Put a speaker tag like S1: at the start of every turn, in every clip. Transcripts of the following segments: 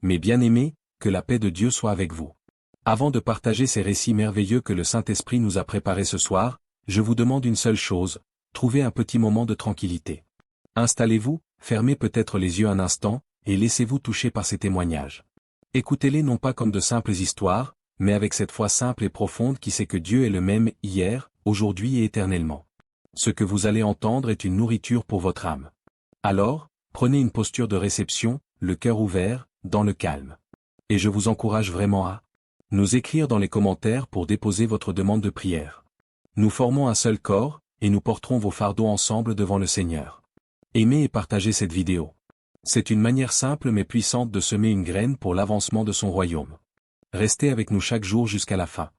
S1: Mes bien-aimés, que la paix de Dieu soit avec vous. Avant de partager ces récits merveilleux que le Saint-Esprit nous a préparés ce soir, je vous demande une seule chose, trouvez un petit moment de tranquillité. Installez-vous, fermez peut-être les yeux un instant, et laissez-vous toucher par ces témoignages. Écoutez-les non pas comme de simples histoires, mais avec cette foi simple et profonde qui sait que Dieu est le même hier, aujourd'hui et éternellement. Ce que vous allez entendre est une nourriture pour votre âme. Alors, prenez une posture de réception, le cœur ouvert, dans le calme. Et je vous encourage vraiment à nous écrire dans les commentaires pour déposer votre demande de prière. Nous formons un seul corps, et nous porterons vos fardeaux ensemble devant le Seigneur. Aimez et partagez cette vidéo. C'est une manière simple mais puissante de semer une graine pour l'avancement de son royaume. Restez avec nous chaque jour jusqu'à la fin.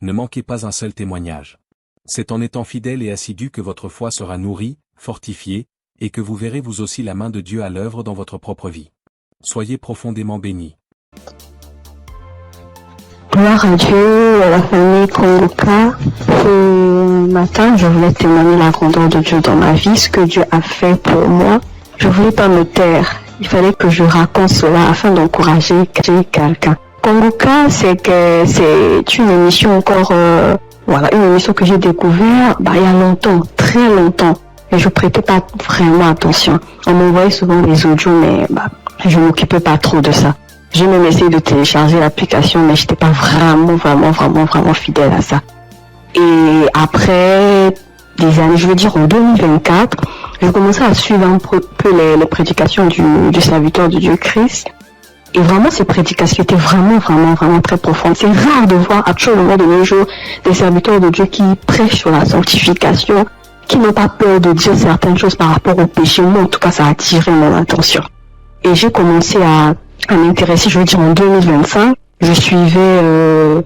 S1: Ne manquez pas un seul témoignage. C'est en étant fidèle et assidu que votre foi sera nourrie, fortifiée, et que vous verrez vous aussi la main de Dieu à l'œuvre dans votre propre vie. Soyez profondément bénis.
S2: Gloire à Dieu, à la famille Kongoka. Ce matin, je voulais témoigner la grandeur de Dieu dans ma vie, ce que Dieu a fait pour moi. Je voulais pas me taire. Il fallait que je raconte cela afin d'encourager quelqu'un. Kongoka, c'est une émission encore, une émission que j'ai découvert, il y a longtemps, très longtemps. Et je prêtais pas vraiment attention. On m'envoyait souvent des audios, mais je m'occupais pas trop de ça. J'ai même essayé de télécharger l'application, mais j'étais pas vraiment fidèle à ça. Et après des années, je veux dire en 2024, j'ai commencé à suivre un peu les prédications du serviteur de Dieu Christ. Et vraiment, ces prédications étaient vraiment très profondes. C'est rare de voir actuellement de nos jours des serviteurs de Dieu qui prêchent sur la sanctification, qui n'ont pas peur de dire certaines choses par rapport au péché. Moi, en tout cas, ça a attiré mon attention. Et j'ai commencé à m'intéresser, je veux dire en 2025. Je suivais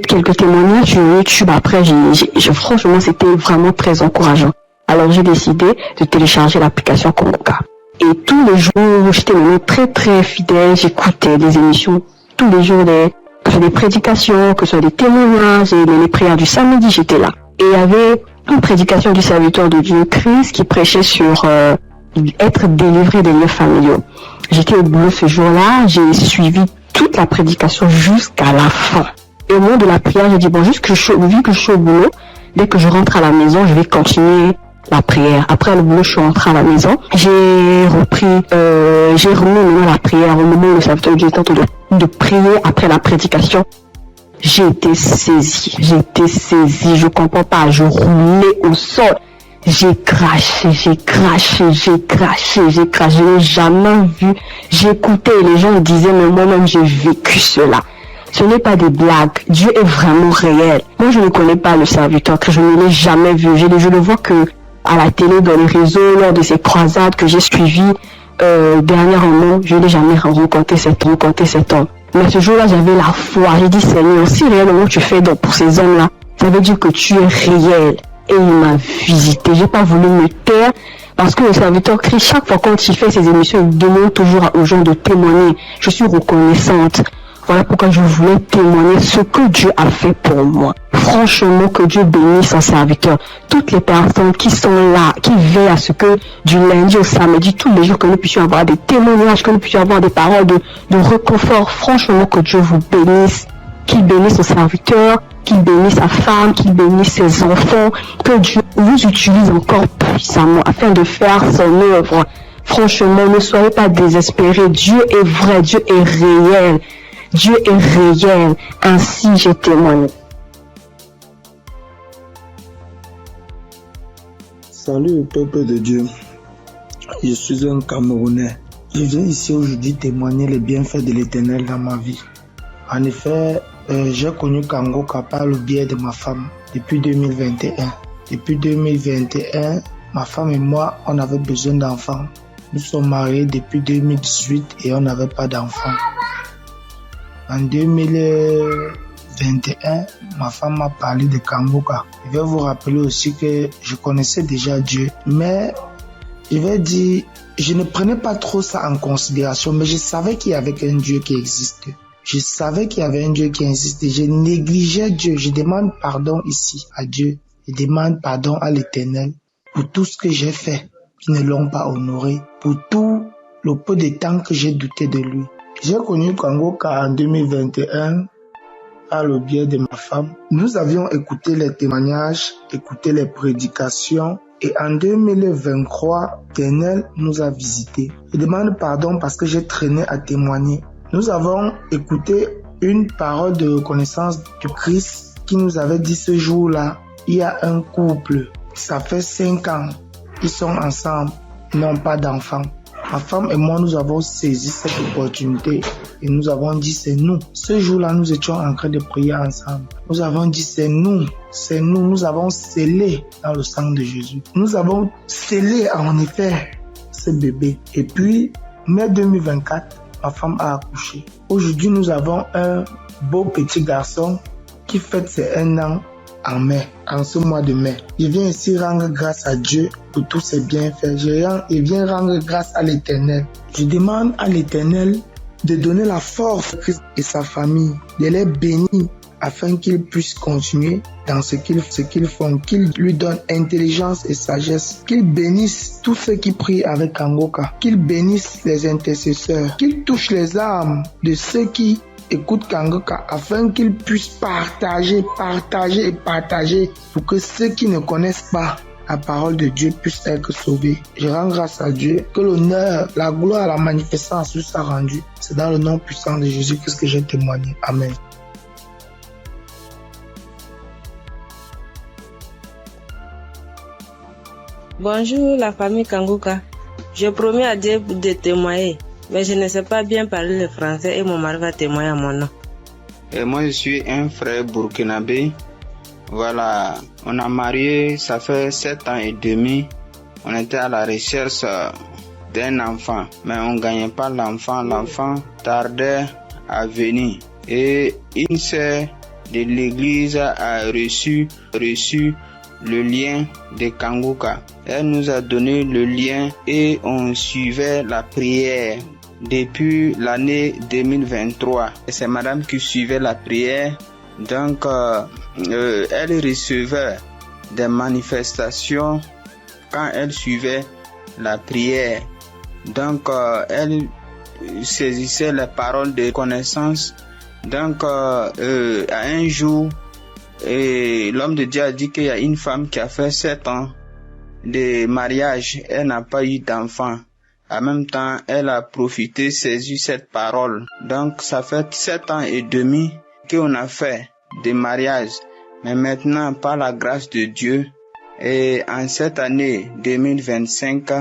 S2: quelques témoignages sur YouTube. Après, franchement, c'était vraiment très encourageant. Alors, j'ai décidé de télécharger l'application Kongoka. Et tous les jours, j'étais vraiment très fidèle. J'écoutais des émissions tous les jours, que ce soit des prédications, que ce soit des témoignages, et les prières du samedi, j'étais là. Et il y avait une prédication du serviteur de Dieu Christ qui prêchait sur être délivré des lieux familiaux. J'étais au boulot ce jour-là, j'ai suivi toute la prédication jusqu'à la fin. Et au moment de la prière, j'ai dit vu que je suis au boulot, dès que je rentre à la maison, je vais continuer la prière. Après le boulot, je suis rentrée à la maison. J'ai remis la prière au moment où le serviteur de Dieu était en train de prier après la prédication. J'ai été saisie, je comprends pas, je roulais au sol. J'ai craché, je n'ai jamais vu. J'écoutais les gens disaient, mais moi-même j'ai vécu cela. Ce n'est pas des blagues, Dieu est vraiment réel. Moi je ne connais pas le serviteur, que je ne l'ai jamais vu. Je le vois que à la télé, dans les réseaux, lors de ces croisades que j'ai suivies, dernièrement, je n'ai jamais rencontré cet homme. Mais ce jour-là, j'avais la foi. J'ai dit, Seigneur, si réellement tu fais donc pour ces hommes-là, ça veut dire que tu es réel. Et il m'a visité. J'ai pas voulu me taire parce que le serviteur Christ, chaque fois quand il fait ses émissions, il demande toujours aux gens de témoigner. Je suis reconnaissante. Voilà pourquoi je voulais témoigner ce que Dieu a fait pour moi. Franchement, que Dieu bénisse son serviteur. Toutes les personnes qui sont là, qui veillent à ce que du lundi au samedi, tous les jours, que nous puissions avoir des témoignages, que nous puissions avoir des paroles de réconfort. Franchement, que Dieu vous bénisse. Qu'il bénisse son serviteur, qu'il bénisse sa femme, qu'il bénisse ses enfants. Que Dieu vous utilise encore puissamment afin de faire son œuvre. Franchement, ne soyez pas désespérés. Dieu est vrai, Dieu est réel. Dieu est réel. Ainsi, j'ai témoigné.
S3: Salut peuple de Dieu, je suis un Camerounais. Je viens ici aujourd'hui témoigner les bienfaits de l'Éternel dans ma vie. En effet, j'ai connu Kongoka par le biais de ma femme depuis 2021. Depuis 2021, ma femme et moi, on avait besoin d'enfants. Nous sommes mariés depuis 2018 et on n'avait pas d'enfants. En 2021, ma femme m'a parlé de Kongoka. Je vais vous rappeler aussi que je connaissais déjà Dieu, mais je vais dire, je ne prenais pas trop ça en considération, mais je savais qu'il y avait un Dieu qui existe. Je savais qu'il y avait un Dieu qui existait. Je négligeais Dieu. Je demande pardon ici à Dieu. Je demande pardon à l'Éternel pour tout ce que j'ai fait qui ne l'ont pas honoré, pour tout le peu de temps que j'ai douté de lui. J'ai connu Kangoka en 2021 par le biais de ma femme. Nous avions écouté les témoignages, écouté les prédications et en 2023, l'Éternel nous a visités. Je demande pardon parce que j'ai traîné à témoigner. Nous avons écouté une parole de reconnaissance de Christ qui nous avait dit ce jour-là, il y a un couple, ça fait 5 ans, ils sont ensemble, ils n'ont pas d'enfants. Ma femme et moi, nous avons saisi cette opportunité et nous avons dit c'est nous. Ce jour-là, nous étions en train de prier ensemble. Nous avons dit c'est nous, nous avons scellé dans le sang de Jésus. Nous avons scellé en effet ce bébé. Et puis, mai 2024, ma femme a accouché. Aujourd'hui, nous avons un beau petit garçon qui fête ses 1 an en mai, en ce mois de mai. Je viens ici rendre grâce à Dieu pour tous ses bienfaits. Je viens rendre grâce à l'Éternel. Je demande à l'Éternel de donner la force à Christ et sa famille, de les bénir afin qu'ils puissent continuer dans ce qu'ils font, qu'ils lui donnent intelligence et sagesse, qu'ils bénissent tous ceux qui prient avec Kangoka, qu'ils bénissent les intercesseurs, qu'ils touchent les âmes de ceux qui écoute Kangoka afin qu'ils puissent partager pour que ceux qui ne connaissent pas la parole de Dieu puissent être sauvés. Je rends grâce à Dieu que l'honneur, la gloire, la manifestance lui soit rendue. C'est dans le nom puissant de Jésus-Christ que j'ai témoigné. Amen.
S4: Bonjour la famille Kangoka. Je promets à Dieu de témoigner. Mais je ne sais pas bien parler le français et mon mari va témoigner à mon nom.
S5: Et moi, je suis un frère burkinabé. Voilà, on a marié, ça fait 7 ans et demi. On était à la recherche d'un enfant, mais on ne gagnait pas l'enfant. L'enfant tardait à venir. Et une sœur de l'église a reçu le lien de Kangoka. Elle nous a donné le lien et on suivait la prière depuis l'année 2023. Et c'est madame qui suivait la prière. Donc, elle recevait des manifestations quand elle suivait la prière. Donc, elle saisissait les paroles de connaissance. Donc, à un jour, l'homme de Dieu a dit qu'il y a une femme qui a fait 7 ans de mariage. Elle n'a pas eu d'enfant. En même temps, elle a profité, saisi cette parole. Donc, ça fait 7 ans et demi qu'on a fait des mariages. Mais maintenant, par la grâce de Dieu, et en cette année 2025,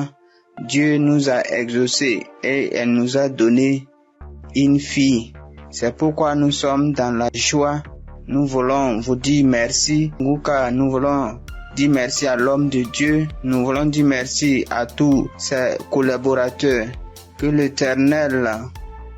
S5: Dieu nous a exaucés et elle nous a donné une fille. C'est pourquoi nous sommes dans la joie. Nous voulons vous dire merci. Nous voulons dire merci à l'homme de Dieu. Nous voulons dire merci à tous ses collaborateurs. Que l'Éternel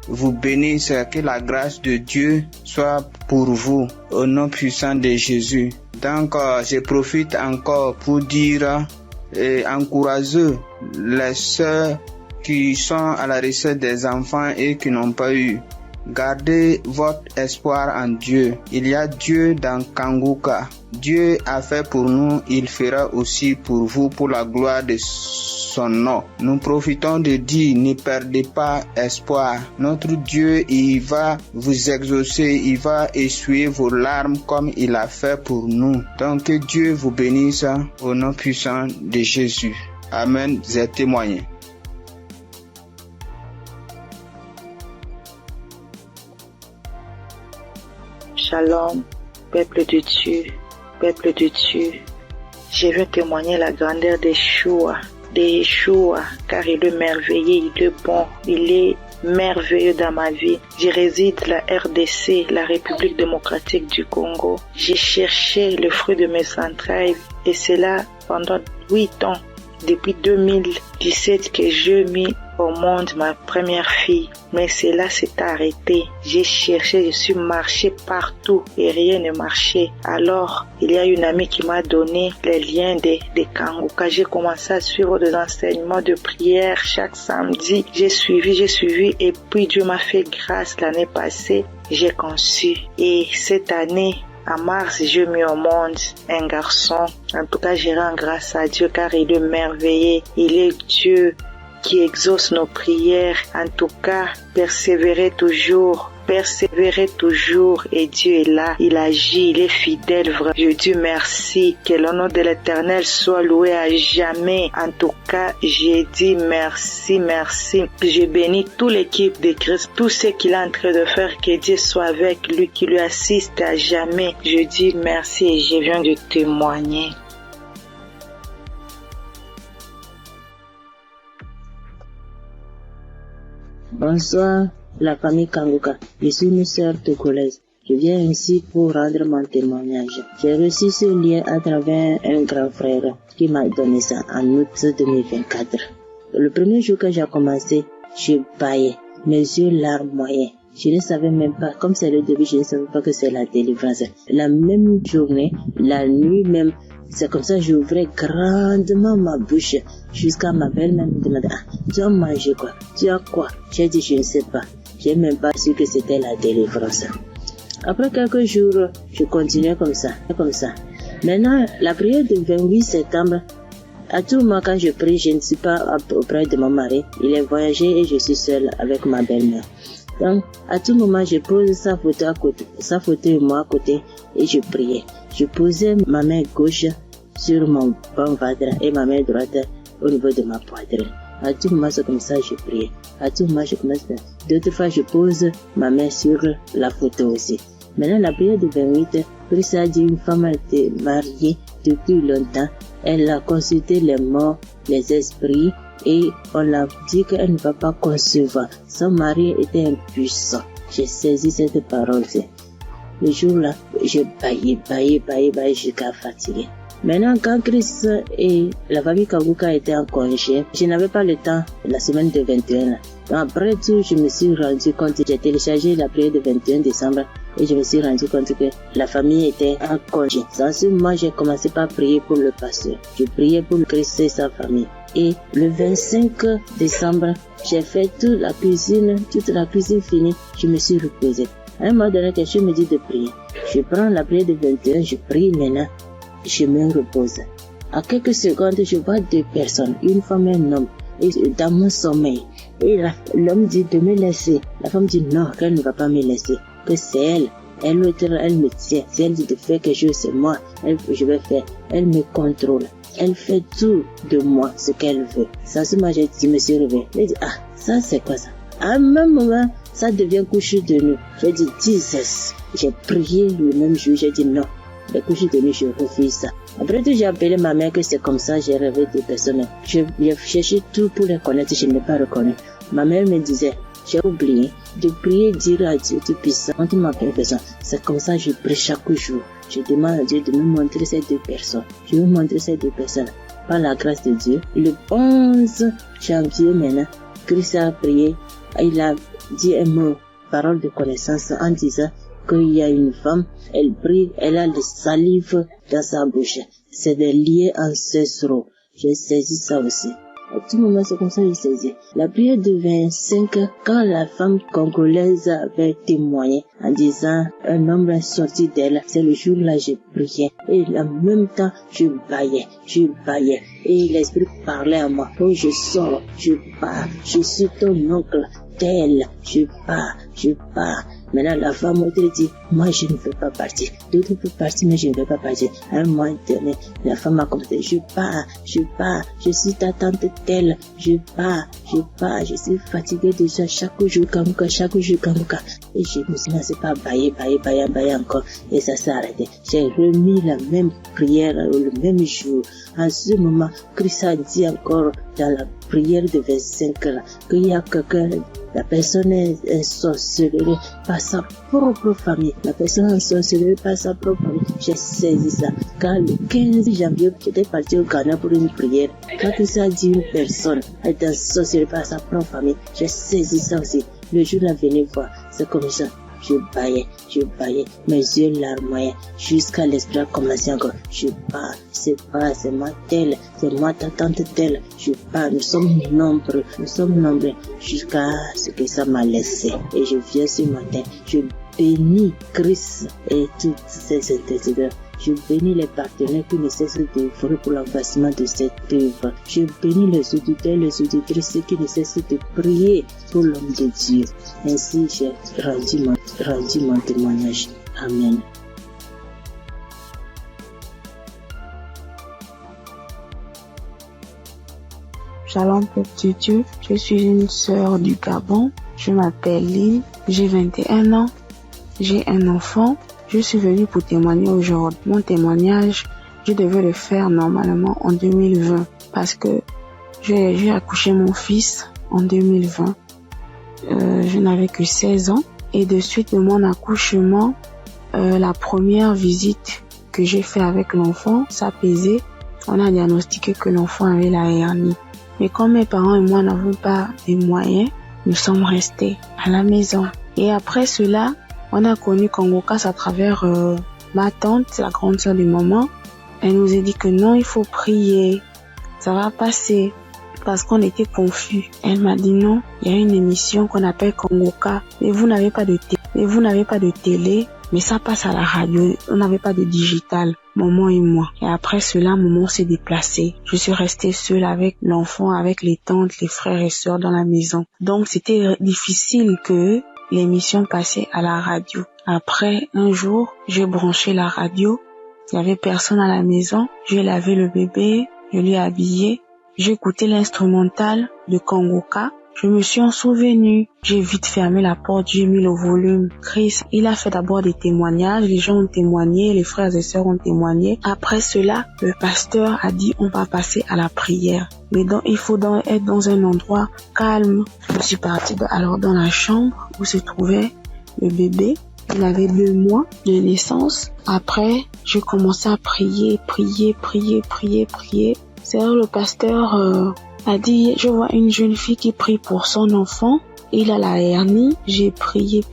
S5: vous bénisse, que la grâce de Dieu soit pour vous au nom puissant de Jésus. Donc, je profite encore pour dire et encourager les sœurs qui sont à la recherche des enfants et qui n'ont pas eu. Gardez votre espoir en Dieu. Il y a Dieu dans Kangoka. Dieu a fait pour nous, il fera aussi pour vous, pour la gloire de son nom. Nous profitons de dire, ne perdez pas espoir. Notre Dieu, il va vous exaucer, il va essuyer vos larmes comme il a fait pour nous. Donc que Dieu vous bénisse au nom puissant de Jésus. Amen. J'ai témoigné.
S6: Shalom, peuple de Dieu, peuple de Dieu. Je veux témoigner la grandeur de Yeshua, car il est merveilleux, il est bon, il est merveilleux dans ma vie. Je réside la RDC, la République démocratique du Congo. J'ai cherché le fruit de mes entrailles et c'est là pendant 8 ans, depuis 2017 que j'ai mis au monde ma première fille. Mais cela s'est arrêté. J'ai cherché, je suis marché partout et rien ne marchait. Alors, il y a une amie qui m'a donné les liens de Kangoka. J'ai commencé à suivre des enseignements de prière chaque samedi. J'ai suivi et puis Dieu m'a fait grâce l'année passée. J'ai conçu et cette année, en mars, j'ai mis au monde un garçon. En tout cas, je rends grâce à Dieu car il est merveilleux. Il est Dieu qui exauce nos prières. En tout cas, persévérez toujours et Dieu est là, il agit, il est fidèle. Je dis merci, que le nom de l'Éternel soit loué à jamais. En tout cas, j'ai dit merci. Je bénis toute l'équipe de Christ, tout ce qu'il est en train de faire, que Dieu soit avec lui, qui lui assiste à jamais. Je dis merci et je viens de témoigner.
S7: Bonsoir, la famille Kanguka. Je suis une sœur togolaise. Je viens ici pour rendre mon témoignage. J'ai reçu ce lien à travers un grand frère qui m'a donné ça en août 2024. Le premier jour que j'ai commencé, je baillais, mes yeux larmes moyens. Je ne savais même pas, comme c'est le début, je ne savais pas que c'est la délivrance. La même journée, la nuit même, c'est comme ça j'ouvrais grandement ma bouche jusqu'à ma belle-mère me demandait « tu as mangé quoi? Tu as quoi ?» J'ai dit « je ne sais pas. » J'ai même pas su que c'était la délivrance. Après quelques jours, je continuais comme ça. Maintenant, la prière du 28 septembre, à tout moment quand je prie, je ne suis pas auprès de mon mari. Il est voyagé et je suis seule avec ma belle-mère. Donc, à tout moment, je pose sa photo et moi à côté et je priais. Je posais ma main gauche sur mon bon ventre et ma main droite au niveau de ma poitrine. À tout moment, c'est comme ça que je priais. À tout moment, je commence. D'autres fois, je pose ma main sur la photo aussi. Maintenant, la prière du 28, Christ a dit une femme était mariée depuis longtemps. Elle a consulté les morts, les esprits, et on a dit qu'elle ne va pas concevoir. Son mari était impuissant. J'ai saisi cette parole-ci. Le jour-là, je baillais jusqu'à fatiguer. Maintenant, quand Christ et la famille Kanguka étaient en congé, je n'avais pas le temps la semaine de 21. Donc après tout, je me suis rendu compte, j'ai téléchargé la prière du 21 décembre et je me suis rendu compte que la famille était en congé. Dans ce moment, j'ai commencé par prier pour le pasteur. Je priais pour Christ et sa famille. Et le 25 décembre, j'ai fait toute la cuisine finie, je me suis reposé. À un moment donné, quelqu'un me dit de prier. Je prends la prière de 21, je prie maintenant, je me repose. À quelques secondes, je vois deux personnes, une femme et un homme, et dans mon sommeil. Et l'homme dit de me laisser. La femme dit non, qu'elle ne va pas me laisser, que c'est elle. Elle me tient. Si elle dit de faire quelque chose, c'est moi. Je vais faire. Elle me contrôle. Elle fait tout de moi, ce qu'elle veut. Ça, ce moment, je me suis réveillé. Je dis, ça, c'est quoi ça? À un même moment, ça devient coucher de nuit. J'ai dit, Jesus. J'ai prié le même jour. J'ai dit, non. Les coucher de nuit, je refuse ça. Après tout, j'ai appelé ma mère que c'est comme ça, j'ai rêvé de personnes. J'ai cherché tout pour les connaître, je ne l'ai pas reconnu. Ma mère me disait, j'ai oublié de prier, dire à Dieu Tout-Puissant, quand tu m'appelles personne. C'est comme ça que je prie chaque jour. Je demande à Dieu de me montrer ces deux personnes. Je vais montrer ces deux personnes. Par la grâce de Dieu, le 11 janvier maintenant, Christ a prié. Il a dit un mot, parole de connaissance, en disant qu'il y a une femme, elle prie, elle a le salive dans sa bouche. C'est des liens ancestraux. J'ai saisi ça aussi. À tout moment, c'est comme ça que j'ai saisi. La prière de 25, quand la femme congolaise avait témoigné en disant un homme est sorti d'elle, c'est le jour-là que j'ai prié. Et en même temps, je baillais. Et l'esprit parlait à moi. Oh, je sors, je pars, je suis ton oncle, tel, je pars. Maintenant, la femme m'a dit, moi, je ne veux pas partir. D'autres peuvent partir, mais je ne veux pas partir. À un moment donné, la femme m'a commencé, je pars. Je suis ta tante telle. Je pars. Je suis fatiguée déjà chaque jour, Kanguka. Et je me suis lancé par bailler encore. Et ça s'est arrêté. J'ai remis la même prière le même jour. En ce moment, Christ a dit encore dans la prière de 25 là, qu'il y a quelqu'un, la personne est sorcelée par sa propre famille. La personne est sorcelée par sa propre famille. J'ai saisi ça. Quand le 15 janvier, j'étais parti au Ghana pour une prière. Quand Christ a dit une personne est sorcelée par sa propre famille, j'ai saisi ça aussi. Le jour là, venez voir, c'est comme ça. Je baillais, mes yeux larmoyaient, jusqu'à l'esprit a commencé encore. Je pars, c'est moi telle, c'est moi ta tante telle. Je pars, nous sommes nombreux, jusqu'à ce que ça m'a laissé. Et je viens ce matin, je bénis Christ et tous ses intercesseurs. Je bénis les partenaires qui ne cessent d'œuvrer pour l'accomplissement de cette œuvre. Je bénis les auditeurs et les auditrices qui ne cessent de prier pour l'homme de Dieu. Ainsi, j'ai rendu mon témoignage. Amen.
S2: Shalom, peuple de Dieu. Je suis une sœur du Gabon. Je m'appelle Lynn. J'ai 21 ans. J'ai un enfant. Je suis venue pour témoigner aujourd'hui. Mon témoignage, je devais le faire normalement en 2020 parce que j'ai accouché mon fils en 2020. Je n'avais que 16 ans. Et de suite de mon accouchement, la première visite que j'ai fait avec l'enfant, ça pesait. On a diagnostiqué que l'enfant avait la hernie. Mais comme mes parents et moi n'avons pas les moyens, nous sommes restés à la maison. Et après cela, on a connu Congo-Cass à travers ma tante, la grande sœur de maman. Elle nous a dit que non, il faut prier, ça va passer, parce qu'on était confus. Elle m'a dit non, il y a une émission qu'on appelle Congo-Cass, mais vous n'avez pas de télé, mais ça passe à la radio, on n'avait pas de digital, maman et moi. Et après cela, maman s'est déplacée. Je suis restée seule avec l'enfant, avec les tantes, les frères et sœurs dans la maison. Donc c'était difficile que l'émission passait à la radio. Après, un jour, j'ai branché la radio. Il y avait personne à la maison. J'ai lavé le bébé, je l'ai habillé. J'ai écouté l'instrumental de Congo-Cass. Je me suis en souvenu. J'ai vite fermé la porte, j'ai mis le volume. Chris, il a fait d'abord des témoignages. Les gens ont témoigné, les frères et sœurs ont témoigné. Après cela, le pasteur a dit on va passer à la prière. Mais donc, il faut être dans un endroit calme. Je suis partie alors dans la chambre où se trouvait le bébé. Il avait 2 mois de naissance. Après, j'ai commencé à prier. C'est là le pasteur a dit, je vois une jeune fille qui prie pour son enfant. Il a la hernie. J'ai prié.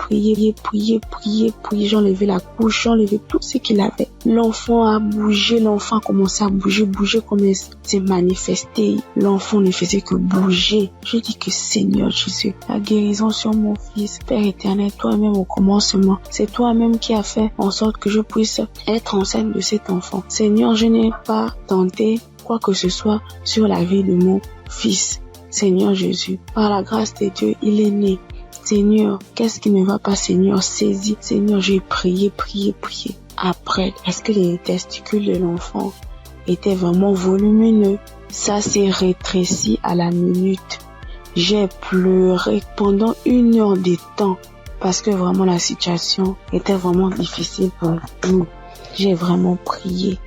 S2: J'enlevais la couche, j'enlevais tout ce qu'il avait. L'enfant a bougé, l'enfant a commencé à bouger comme il s'est manifesté. L'enfant ne faisait que bouger. Je dis que Seigneur Jésus, la guérison sur mon fils, Père éternel, toi-même au commencement. C'est toi-même qui as fait en sorte que je puisse être enceinte de cet enfant. Seigneur, je n'ai pas tenté quoi que ce soit sur la vie de mon fils. Seigneur Jésus, par la grâce de Dieu, il est né. Seigneur, qu'est-ce qui ne va pas, Seigneur? Saisis. Seigneur, j'ai prié. Après, parce que les testicules de l'enfant étaient vraiment volumineux, ça s'est rétréci à la minute. J'ai pleuré pendant 1 heure de temps parce que vraiment la situation était vraiment difficile pour nous. J'ai vraiment prié.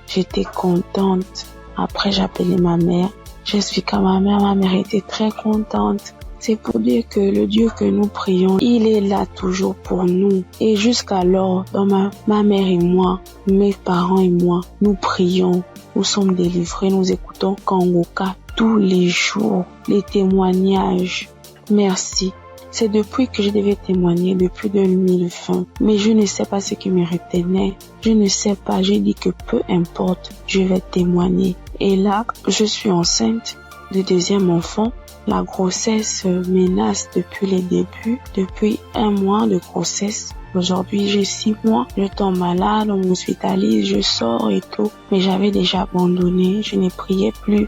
S2: J'étais contente. Après, j'ai appelé ma mère. J'explique à ma mère était très contente. C'est pour dire que le Dieu que nous prions, il est là toujours pour nous. Et jusqu'alors, dans ma mère et moi, mes parents et moi, nous prions, nous sommes délivrés, nous écoutons Congo-Cass tous les jours, les témoignages. Merci. C'est depuis que je devais témoigner, depuis 2020. Mais je ne sais pas ce qui me retenait. Je ne sais pas, j'ai dit que peu importe, je vais témoigner. Et là, je suis enceinte de 2e enfant. La grossesse menace depuis les débuts, depuis 1 mois de grossesse. Aujourd'hui, j'ai 6 mois. Je tombe malade, on m'hospitalise, je sors et tout. Mais j'avais déjà abandonné, je ne priais plus.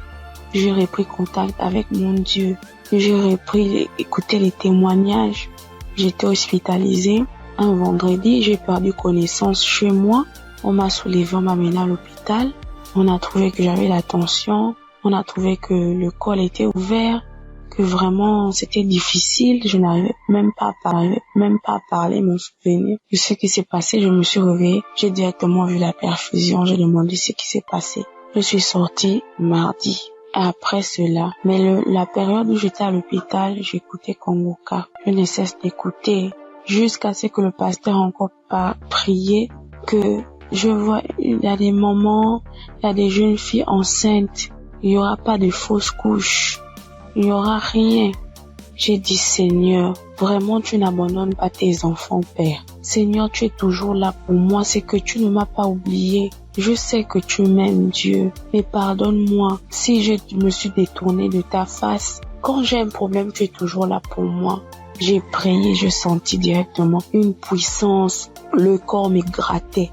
S2: J'ai repris contact avec mon Dieu. J'ai repris écouter les témoignages. J'étais hospitalisée. Un vendredi, j'ai perdu connaissance chez moi. On m'a soulevé, on m'a mené à l'hôpital. On a trouvé que j'avais la tension. On a trouvé que le col était ouvert. Que vraiment c'était difficile. Je n'arrivais même pas à parler, mon souvenir de ce qui s'est passé. Je me suis réveillée. J'ai directement vu la perfusion. J'ai demandé ce qui s'est passé. Je suis sortie mardi. Après cela, mais la période où j'étais à l'hôpital, j'écoutais Congo-Cass. Je ne cesse d'écouter jusqu'à ce que le pasteur encore pas prié, que je vois, il y a des moments, il y a des jeunes filles enceintes, il y aura pas de fausses couches, il y aura rien. J'ai dit, Seigneur, vraiment tu n'abandonnes pas tes enfants, Père. Seigneur, tu es toujours là pour moi, c'est que tu ne m'as pas oublié. Je sais que tu m'aimes, Dieu, mais pardonne-moi si je me suis détournée de ta face. Quand j'ai un problème, tu es toujours là pour moi. J'ai prié, je sentis directement une puissance le corps me grattait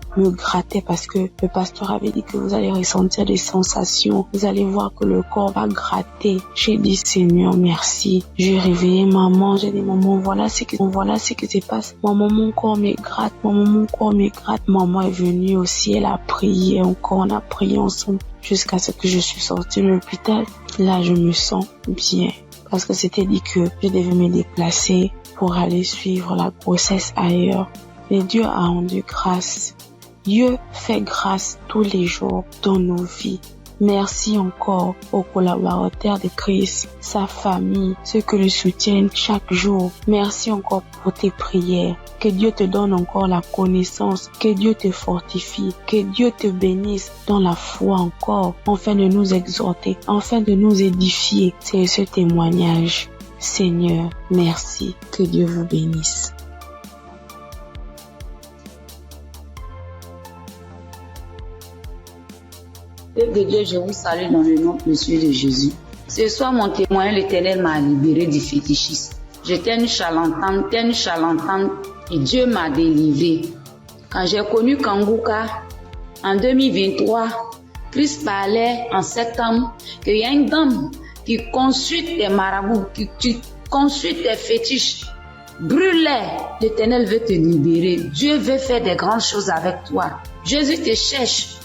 S2: parce que le pasteur avait dit que vous allez ressentir des sensations, vous allez voir que le corps va gratter. J'ai dit Seigneur merci. J'ai réveillé maman, j'ai dit maman voilà ce qui se passe. Maman mon corps me gratte, Maman est venue aussi, elle a prié encore, on a prié ensemble jusqu'à ce que je suis sortie de l'hôpital. Là je me sens bien parce que c'était dit que je devais me déplacer pour aller suivre la grossesse ailleurs. Et Dieu a rendu grâce. Dieu fait grâce tous les jours dans nos vies. Merci encore aux collaborateurs de Christ, sa famille, ceux qui le soutiennent chaque jour. Merci encore pour tes prières. Que Dieu te donne encore la connaissance, que Dieu te fortifie, que Dieu te bénisse dans la foi encore, afin de nous exhorter, afin de nous édifier. C'est ce témoignage. Seigneur, merci. Que Dieu vous bénisse.
S8: Peuple de Dieu, je vous salue dans le nom précieux de Jésus. Ce soir, mon témoin, l'Éternel m'a libéré du fétichisme. J'étais une charlatane, et Dieu m'a délivré. Quand j'ai connu Kanguka, en 2023, Christ parlait en septembre qu'il y a une dame qui consulte des marabouts, qui consulte des fétiches. Brûle-les, l'Éternel veut te libérer. Dieu veut faire des grandes choses avec toi. Jésus te cherche.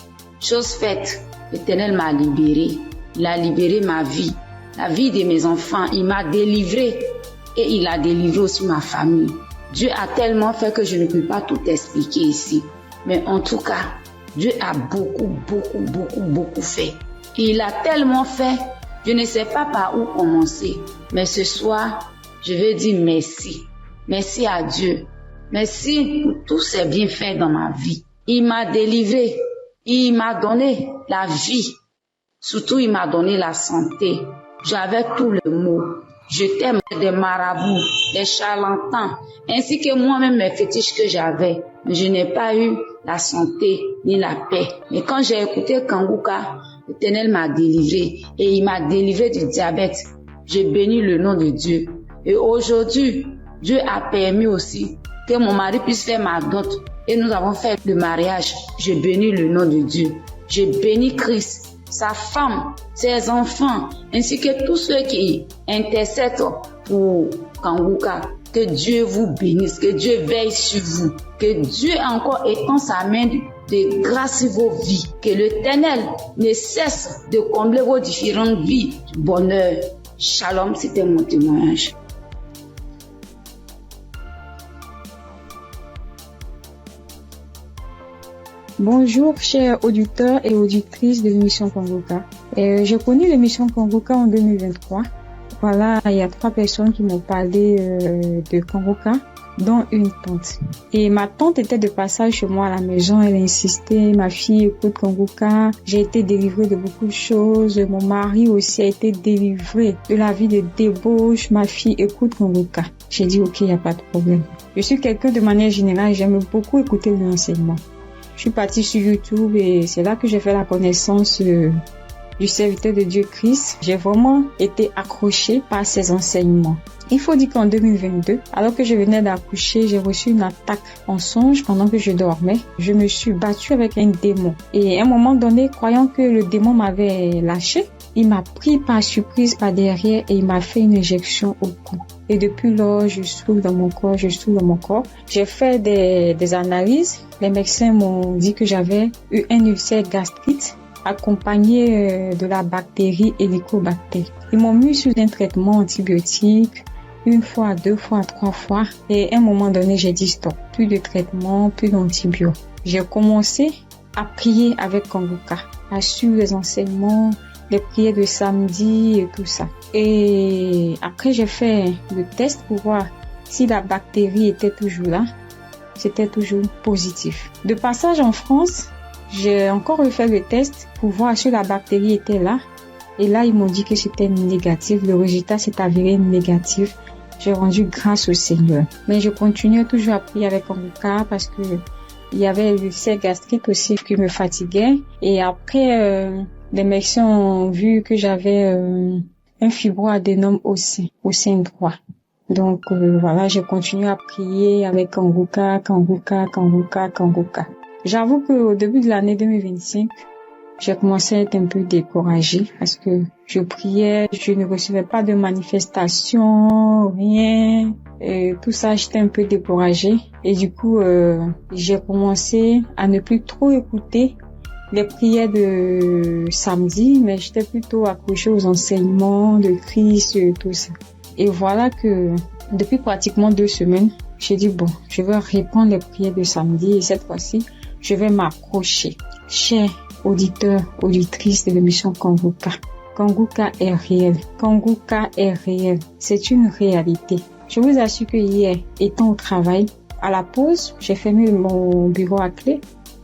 S8: Chose faite, l'Éternel m'a libéré. Il a libéré ma vie, la vie de mes enfants. Il m'a délivré et il a délivré aussi ma famille. Dieu a tellement fait que je ne peux pas tout expliquer ici. Mais en tout cas, Dieu a beaucoup fait. Et il a tellement fait, je ne sais pas par où commencer. Mais ce soir, je veux dire merci. Merci à Dieu. Merci pour tous ces bienfaits dans ma vie. Il m'a délivré. Il m'a donné la vie. Surtout, il m'a donné la santé. J'avais tout le mot. J'étais des marabouts, des charlatans, ainsi que moi-même mes fétiches que j'avais. Mais je n'ai pas eu la santé ni la paix. Mais quand j'ai écouté Kanguka, l'Éternel m'a délivré et il m'a délivré du diabète. J'ai béni le nom de Dieu. Et aujourd'hui, Dieu a permis aussi que mon mari puisse faire ma dot. Et nous avons fait le mariage. Je bénis le nom de Dieu. Je bénis Christ, sa femme, ses enfants, ainsi que tous ceux qui intercèdent pour Kanguka. Que Dieu vous bénisse, que Dieu veille sur vous, que Dieu encore étend sa main de grâce sur vos vies, que l'Éternel ne cesse de combler vos différentes vies de bonheur. Shalom, c'était mon témoignage.
S9: Bonjour chers auditeurs et auditrices de l'émission Kanguka. J'ai connu l'émission Kanguka en 2023. Voilà, il y a 3 personnes qui m'ont parlé de Kanguka, dont une tante. Et ma tante était de passage chez moi à la maison, elle insistait, ma fille écoute Kanguka. J'ai été délivrée de beaucoup de choses, mon mari aussi a été délivré de la vie de débauche, ma fille écoute Kanguka. J'ai dit ok, il n'y a pas de problème. Je suis quelqu'un de manière générale, j'aime beaucoup écouter l'enseignement. Je suis partie sur YouTube et c'est là que j'ai fait la connaissance du serviteur de Dieu Christ. J'ai vraiment été accrochée par ses enseignements. Il faut dire qu'en 2022, alors que je venais d'accoucher, j'ai reçu une attaque en songe pendant que je dormais. Je me suis battue avec un démon. Et à un moment donné, croyant que le démon m'avait lâché, il m'a pris par surprise par derrière et il m'a fait une injection au cou. Et depuis lors, je souffre dans mon corps. J'ai fait des analyses. Les médecins m'ont dit que j'avais eu un ulcère gastrite accompagné de la bactérie Helicobacter. Ils m'ont mis sous un traitement antibiotique 1 fois, 2 fois, 3 fois. Et à un moment donné, j'ai dit stop. Plus de traitement, plus d'antibiotiques. J'ai commencé à prier avec Kanguka, à suivre les enseignements, les prières de samedi et tout ça. Et après, j'ai fait le test pour voir si la bactérie était toujours là. C'était toujours positif. De passage en France, j'ai encore refait le test pour voir si la bactérie était là. Et là, ils m'ont dit que c'était négatif. Le résultat s'est avéré négatif. J'ai rendu grâce au Seigneur. Mais je continuais toujours à prier avec Kanguka parce que il y avait l'ulcère gastrique aussi qui me fatiguait. Et après, les médecins ont vu que j'avais un fibroadénome au sein droit. Donc voilà, j'ai continué à prier avec Kanguka. J'avoue qu'au début de l'année 2025, j'ai commencé à être un peu découragée parce que je priais, je ne recevais pas de manifestation, rien. Et tout ça, j'étais un peu découragée. Et du coup, j'ai commencé à ne plus trop écouter les prières de samedi, mais j'étais plutôt accrochée aux enseignements de Christ et tout ça. Et voilà que depuis pratiquement 2 semaines, j'ai dit bon, je vais reprendre les prières de samedi et cette fois-ci, je vais m'accrocher. Chers auditeurs, auditrices de l'émission Kanguka, Kanguka est réel. Kanguka est réel. C'est une réalité. Je vous assure que hier, étant au travail, à la pause, j'ai fermé mon bureau à clé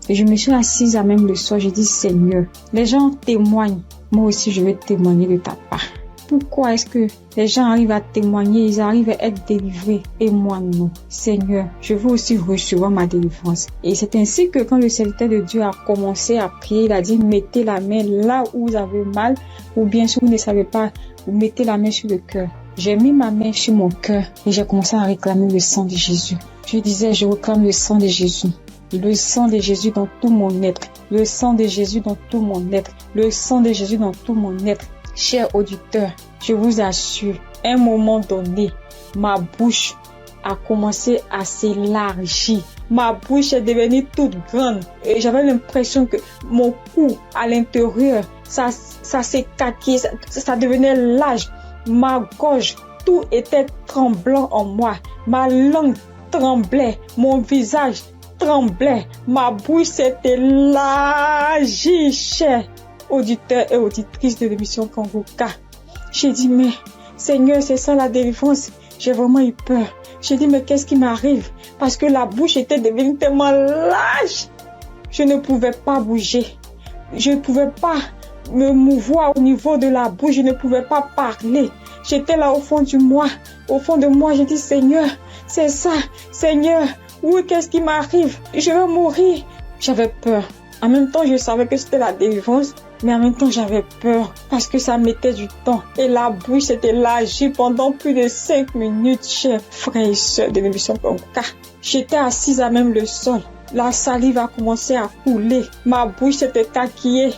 S9: et je me suis assise à même le soir. J'ai dit Seigneur, les gens témoignent. Moi aussi, je vais témoigner de ta part. Pourquoi est-ce que les gens arrivent à témoigner, ils arrivent à être délivrés et moi non? Seigneur, je veux aussi recevoir ma délivrance. Et c'est ainsi que quand le serviteur de Dieu a commencé à prier, il a dit mettez la main là où vous avez mal ou bien si vous ne savez pas, vous mettez la main sur le cœur. J'ai mis ma main sur mon cœur et j'ai commencé à réclamer le sang de Jésus. Je disais, je réclame le sang de Jésus. Le sang de Jésus dans tout mon être. Le sang de Jésus dans tout mon être. Le sang de Jésus dans tout mon être. Chers auditeurs, je vous assure, à un moment donné, ma bouche a commencé à s'élargir. Ma bouche est devenue toute grande et j'avais l'impression que mon cou à l'intérieur, ça s'écaquait, ça devenait large. Ma gorge, tout était tremblant en moi. Ma langue tremblait, mon visage tremblait, ma bouche s'est élargie, chers auditeurs et auditrices de l'émission Kanguka. J'ai dit, mais Seigneur, c'est ça la délivrance. J'ai vraiment eu peur. J'ai dit, mais qu'est-ce qui m'arrive? Parce que la bouche était devenue tellement large. Je ne pouvais pas bouger. Je ne pouvais pas me mouvoir au niveau de la bouche. Je ne pouvais pas parler. J'étais là au fond de moi. J'ai dit, Seigneur, c'est ça. Seigneur, oui, qu'est-ce qui m'arrive? Je vais mourir. J'avais peur. En même temps, je savais que c'était la délivrance. Mais en même temps, j'avais peur parce que ça mettait du temps. Et la bouche s'était élargie pendant plus de 5 minutes, chers frères et sœurs de l'émission Kanguka. J'étais assise à même le sol. La salive a commencé à couler. Ma bouche s'était taquillée.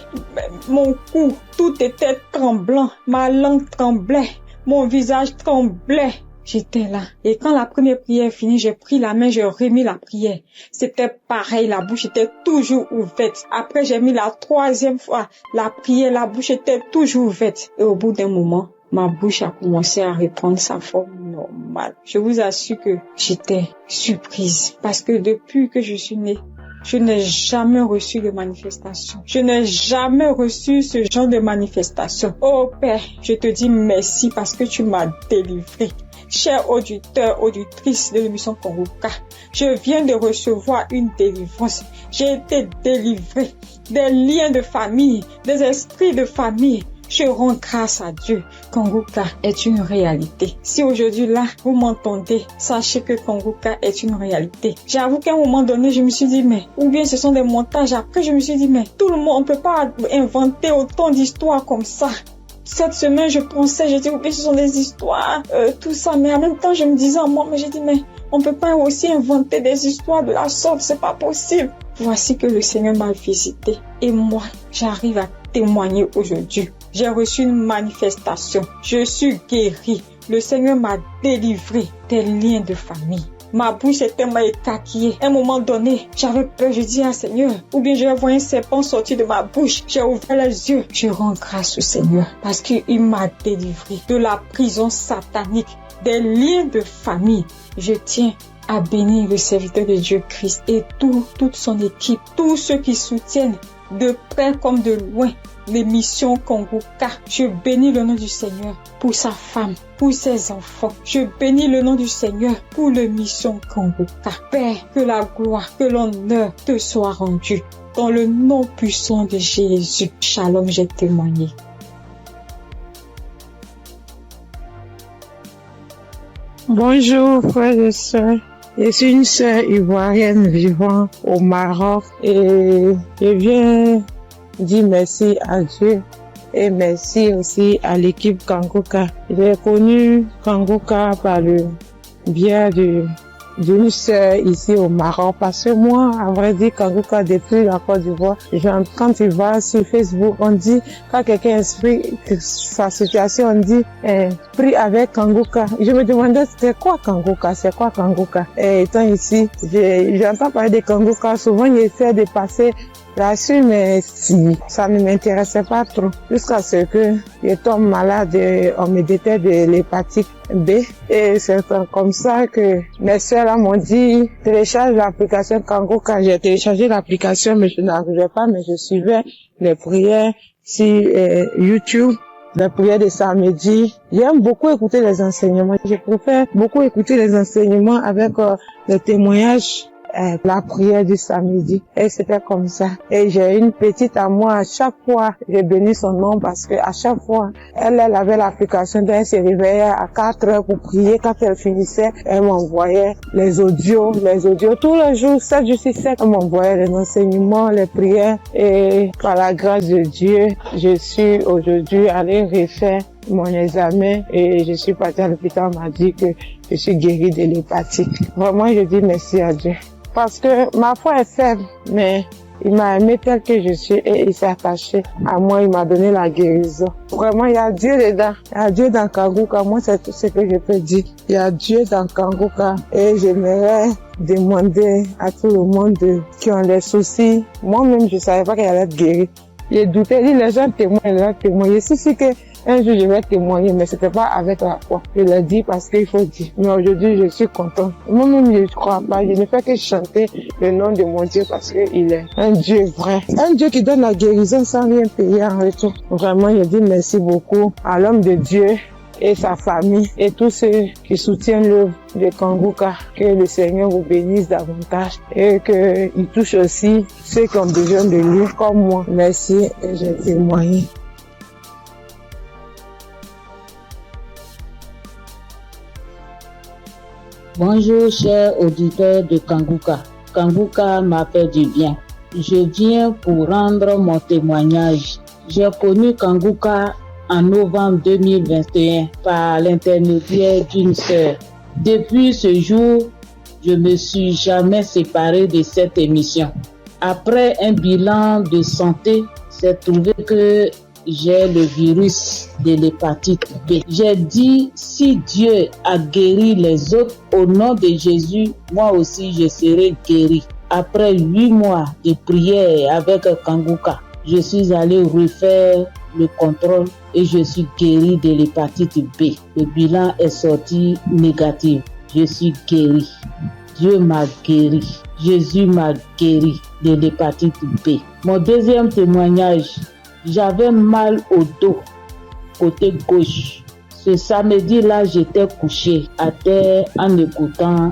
S9: Mon cou, tout était tremblant. Ma langue tremblait. Mon visage tremblait. J'étais là. Et quand la première prière est finie, j'ai pris la main, j'ai remis la prière. C'était pareil, la bouche était toujours ouverte. Après, j'ai mis la 3e fois la prière, la bouche était toujours ouverte. Et au bout d'un moment, ma bouche a commencé à reprendre sa forme normale. Je vous assure que j'étais surprise. Parce que depuis que je suis née, je n'ai jamais reçu de manifestation. Je n'ai jamais reçu ce genre de manifestation. Oh Père, je te dis merci parce que tu m'as délivré. Chers auditeurs, auditrices de l'émission Kanguka, je viens de recevoir une délivrance. J'ai été délivré des liens de famille, des esprits de famille. Je rends grâce à Dieu. Kanguka est une réalité. Si aujourd'hui là, vous m'entendez, sachez que Kanguka est une réalité. J'avoue qu'à un moment donné, je me suis dit, mais, ou bien ce sont des montages. Après, je me suis dit, mais tout le monde, on peut pas inventer autant d'histoires comme ça. Cette semaine, je pensais, j'ai dit, oui, ce sont des histoires, tout ça. Mais en même temps, je me disais en moi, mais j'ai dit, mais on peut pas aussi inventer des histoires de la sorte, c'est pas possible. Voici que le Seigneur m'a visité. Et moi, j'arrive à témoigner aujourd'hui. J'ai reçu une manifestation. Je suis guérie. Le Seigneur m'a délivré des liens de famille. Ma bouche est tellement écaquillée. À un moment donné, j'avais peur. Je dis à Seigneur, ou bien je vais voir un serpent sortir de ma bouche. J'ai ouvert les yeux. Je rends grâce au Seigneur parce qu'il m'a délivré de la prison satanique, des liens de famille. Je tiens à bénir le serviteur de Dieu Christ et toute son équipe, tous ceux qui soutiennent de près comme de loin l'émission Kanguka. Je bénis le nom du Seigneur pour sa femme, pour ses enfants. Je bénis le nom du Seigneur pour l'émission Kanguka. Père, que la gloire, que l'honneur te soit rendu. Dans le nom puissant de Jésus. Shalom, j'ai témoigné.
S10: Bonjour frères et sœurs. Je suis une sœur ivoirienne vivant au Maroc et je viens dire merci à Dieu Et merci aussi à l'équipe Kangoka. J'ai connu Kangoka par le biais d'une sœur ici au Maroc, parce que moi, à vrai dire, Kangoka depuis la Côte d'Ivoire, quand tu vas sur Facebook, on dit, quand quelqu'un explique sa situation, on dit, prie avec Kangoka. Je me demandais, c'est quoi Kangoka? Et étant ici, j'entends parler de Kangoka, souvent j'essaie de passer là-dessus, mais si, ça ne m'intéressait pas trop. Jusqu'à ce que je tombe malade, on me détecte de l'hépatite B. Et c'est comme ça que mes soeurs là m'ont dit, télécharge l'application Kangoka. J'ai téléchargé l'application, mais je n'arrivais pas, mais je suivais les prières sur YouTube. Les prières de samedi. J'aime beaucoup écouter les enseignements. Je préfère beaucoup écouter les enseignements avec les témoignages. La prière du samedi. Et c'était comme ça. Et j'ai une petite à moi, à chaque fois, j'ai béni son nom parce que à chaque fois, elle avait l'application, donc elle se réveillait à 4 heures pour prier. Quand elle finissait, elle m'envoyait les audios, tous les jours, 7 jours sur 7, elle m'envoyait les enseignements, les prières. Et par la grâce de Dieu, je suis aujourd'hui allée refaire mon examen et je suis partie à l'hôpital, on m'a dit que je suis guérie de l'hépatite. Vraiment, je dis merci à Dieu. Parce que ma foi est faible, mais il m'a aimé tel que je suis et il s'est attaché à moi, il m'a donné la guérison. Vraiment, il y a Dieu dedans. Il y a Dieu dans Kangoka. Moi, c'est tout ce que je peux dire. Il y a Dieu dans Kangoka et j'aimerais demander à tout le monde qui ont des soucis. Moi-même, je savais pas qu'elle allait être guérie. J'ai douté, les gens témoignent. Je suis sûre que un jour, je vais témoigner, mais c'était pas avec la foi. Je l'ai dit parce qu'il faut dire. Mais aujourd'hui, je suis contente. Moi-même, je ne crois pas. Je ne fais que chanter le nom de mon Dieu parce qu'il est un Dieu vrai. Un Dieu qui donne la guérison sans rien payer en retour. Vraiment, je dis merci beaucoup à l'homme de Dieu et sa famille et tous ceux qui soutiennent l'œuvre de Kangoka. Que le Seigneur vous bénisse davantage et qu'il touche aussi ceux qui ont besoin de lui comme moi. Merci et j'ai témoigné.
S7: Bonjour chers auditeurs de Kangoka. Kangoka m'a fait du bien. Je viens pour rendre mon témoignage. J'ai connu Kangoka en novembre 2021 par l'intermédiaire d'une sœur. Depuis ce jour, je me suis jamais séparé de cette émission. Après un bilan de santé, c'est trouvé que j'ai le virus de l'hépatite B. J'ai dit, si Dieu a guéri les autres, au nom de Jésus, moi aussi je serai guéri. Après 8 mois de prière avec Kangoka, je suis allé refaire le contrôle et je suis guéri de l'hépatite B. Le bilan est sorti négatif. Je suis guéri. Dieu m'a guéri. Jésus m'a guéri de l'hépatite B. Mon deuxième témoignage, j'avais mal au dos, côté gauche. Ce samedi-là, j'étais couché à terre en écoutant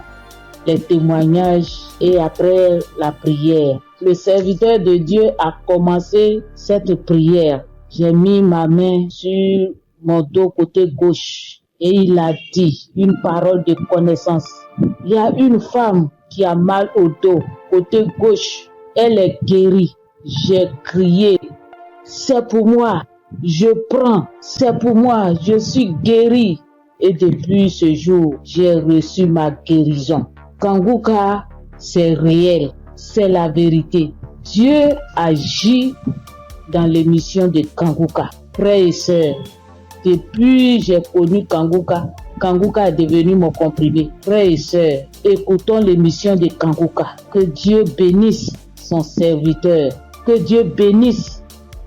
S7: les témoignages et après la prière. Le serviteur de Dieu a commencé cette prière. J'ai mis ma main sur mon dos côté gauche et il a dit une parole de connaissance. Il y a une femme qui a mal au dos côté gauche. Elle est guérie. J'ai crié. C'est pour moi, je prends, c'est pour moi, je suis guéri. Et depuis ce jour, j'ai reçu ma guérison. Kangoka, c'est réel, c'est la vérité. Dieu agit dans l'émission de Kangoka. Frères et sœurs, depuis j'ai connu Kangoka, Kangoka est devenu mon comprimé. Frères et sœurs, écoutons l'émission de Kangoka. Que Dieu bénisse son serviteur, que Dieu bénisse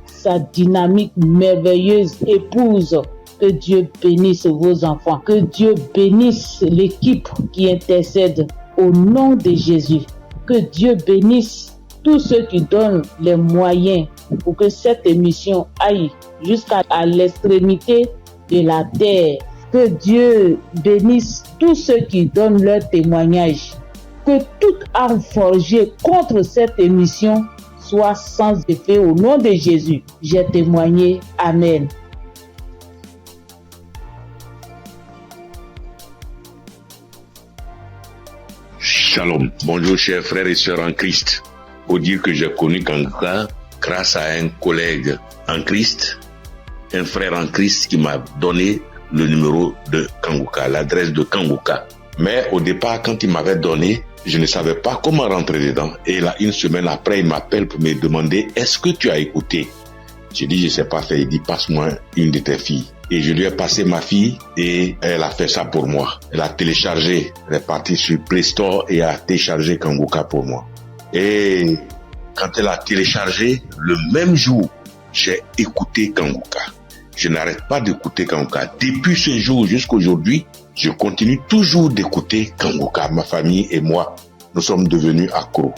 S7: sa dynamique merveilleuse épouse. Que Dieu bénisse vos enfants. Que Dieu bénisse l'équipe qui intercède au nom de Jésus. Que Dieu bénisse tous ceux qui donnent les moyens pour que cette émission aille jusqu'à l'extrémité de la terre. Que Dieu bénisse tous ceux qui donnent leur témoignage. Que toute arme forgée contre cette émission soit sans effet au nom de Jésus. J'ai témoigné. Amen.
S11: Shalom. Bonjour chers frères et sœurs en Christ. Faut dire que j'ai connu Kangoka grâce à un collègue en Christ un frère en Christ qui m'a donné le numéro de Kanguka, l'adresse de Kanguka. Mais au départ, quand il m'avait donné, je ne savais pas comment rentrer dedans. Et là, une semaine après, il m'appelle pour me demander « Est-ce que tu as écouté ?» J'ai dit « Je ne sais pas faire ». Il dit « Passe-moi une de tes filles ». Et je lui ai passé ma fille et elle a fait ça pour moi. Elle a téléchargé, elle est partie sur Play Store et a téléchargé Kanguka pour moi. Et quand elle a téléchargé, le même jour, j'ai écouté Kanguka. Je n'arrête pas d'écouter Kanguka. Depuis ce jour jusqu'à aujourd'hui, je continue toujours d'écouter Kanguka. Ma famille et moi, nous sommes devenus accros.